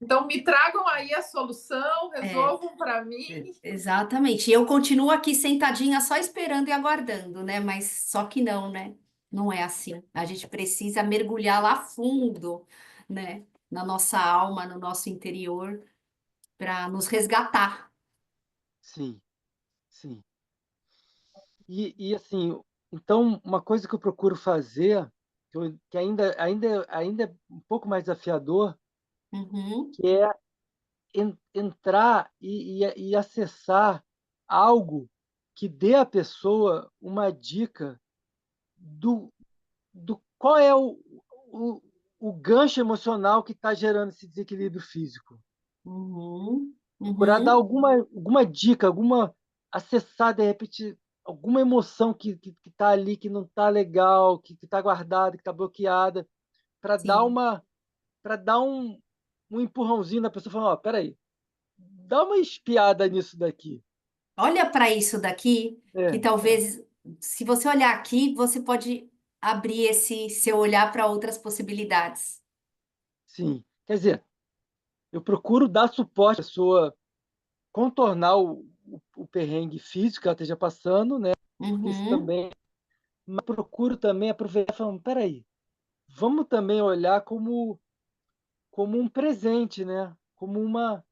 Então, me tragam aí a solução, É, resolvam para mim. exatamente. E eu continuo aqui sentadinha só esperando e aguardando, né? Mas só que não, né? Não é assim. A gente precisa mergulhar lá fundo, né? Na nossa alma, no nosso interior, para nos resgatar. sim, sim. Assim, então, uma coisa que eu procuro fazer, que ainda é um pouco mais desafiador, Uhum, que é entrar e acessar algo que dê à pessoa uma dica do, do qual é o, o gancho emocional que está gerando esse desequilíbrio físico. uhum, Procurar dar uhum. alguma dica, acessar de repente alguma emoção que está ali, que não está legal, que está guardada, que está bloqueada, para dar Sim. uma para dar um empurrãozinho na pessoa falando, ó, peraí, dá uma espiada nisso daqui. Olha para isso daqui, que É, é, talvez, se você olhar aqui, você pode abrir esse seu olhar para outras possibilidades. sim. Quer dizer, eu procuro dar suporte à pessoa contornar o perrengue físico que ela esteja passando, né? Isso Uhum. também, mas procuro também aproveitar e falar, peraí, vamos também olhar como um presente, né? Como uma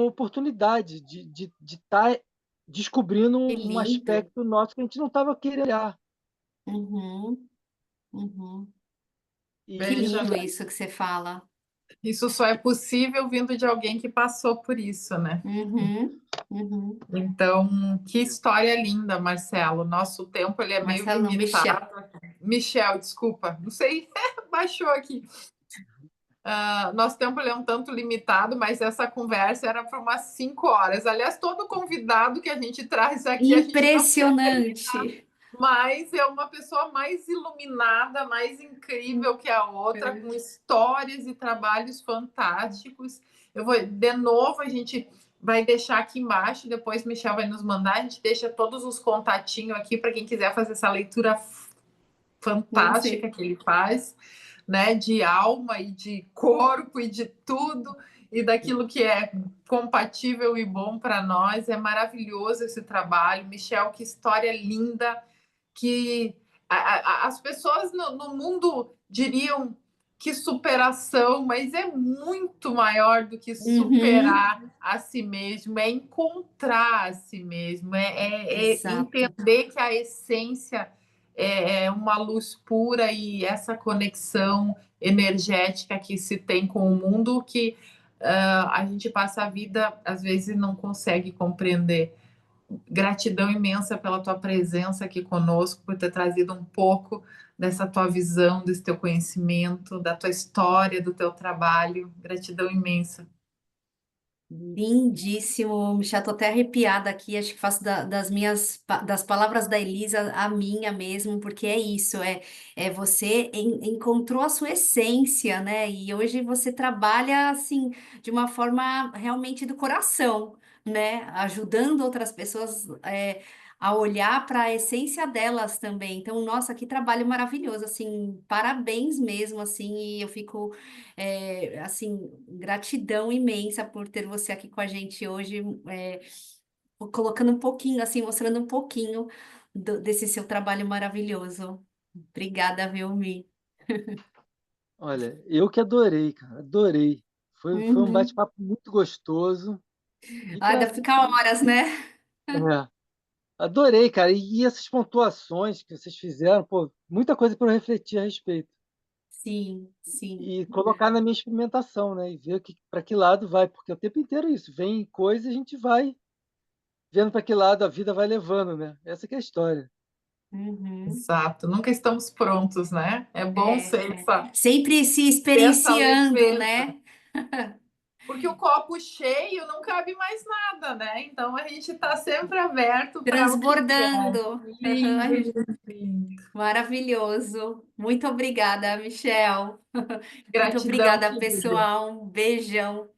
oportunidade de estar descobrindo Que um lindo. aspecto nosso que a gente não estava querendo olhar. Uhum. Uhum. Que Veja, lindo E isso que você fala. isso só é possível vindo de alguém que passou por isso, né? Uhum. Uhum. Então, que história linda, Marcelo. Nosso tempo ele é meio Marcelo, não, Michel. limitado. Michel, desculpa, não sei, baixou aqui. Nosso tempo ele é um tanto limitado, mas essa conversa era para umas 5 horas. Aliás, todo convidado que a gente traz aqui, a gente não quer terminar, Impressionante. mas é uma pessoa mais iluminada, mais incrível que a outra, com histórias e trabalhos fantásticos. Eu vou, de novo, a gente vai deixar aqui embaixo, depois Michel vai nos mandar, a gente deixa todos os contatinhos aqui para quem quiser fazer essa leitura fantástica Sim. que ele faz, né, de alma e de corpo e de tudo e daquilo que é compatível e bom para nós. É maravilhoso esse trabalho. Michel, que história linda, que as pessoas no mundo diriam que superação, mas é muito maior do que Uhum. superar a si mesmo, é encontrar a si mesmo, é Exato. entender que a essência é uma luz pura e essa conexão energética que se tem com o mundo que a gente passa a vida, às vezes, não consegue compreender. Gratidão imensa pela tua presença aqui conosco, por ter trazido um pouco dessa tua visão, desse teu conhecimento, da tua história, do teu trabalho. Gratidão imensa. Lindíssimo, Michel, tô até arrepiada aqui, acho que faço das palavras da Elisa a minha mesmo, porque é isso, é você encontrou a sua essência, né? E hoje você trabalha assim de uma forma realmente do coração, né? Ajudando outras pessoas a olhar para a essência delas também. Então, nossa, que trabalho maravilhoso, assim, parabéns mesmo, assim, e eu fico assim, gratidão imensa por ter você aqui com a gente hoje, colocando um pouquinho, assim, mostrando um pouquinho desse seu trabalho maravilhoso. Obrigada, viu, Mi? olha, eu que adorei, cara, adorei. Foi um Uhum. bate-papo muito gostoso. E Ai, dá pra ficar horas, né? é, adorei, cara. E essas pontuações que vocês fizeram, pô, muita coisa para eu refletir a respeito. Sim, sim. E colocar na minha experimentação, né? E ver para que lado vai, porque o tempo inteiro é isso. Vem coisa e a gente vai vendo para que lado a vida vai levando, né? Essa que é a história. Uhum. Exato. Nunca estamos prontos, né? É bom ser Sempre se essa experienciando, leveza. né? Porque o copo cheio não cabe mais nada, né? Então a gente está sempre aberto para o que vier. Transbordando. Lindo, Uhum. lindo, lindo. Maravilhoso. Muito obrigada, Michel. Muito Gratidão, obrigada, querido. pessoal. Um beijão.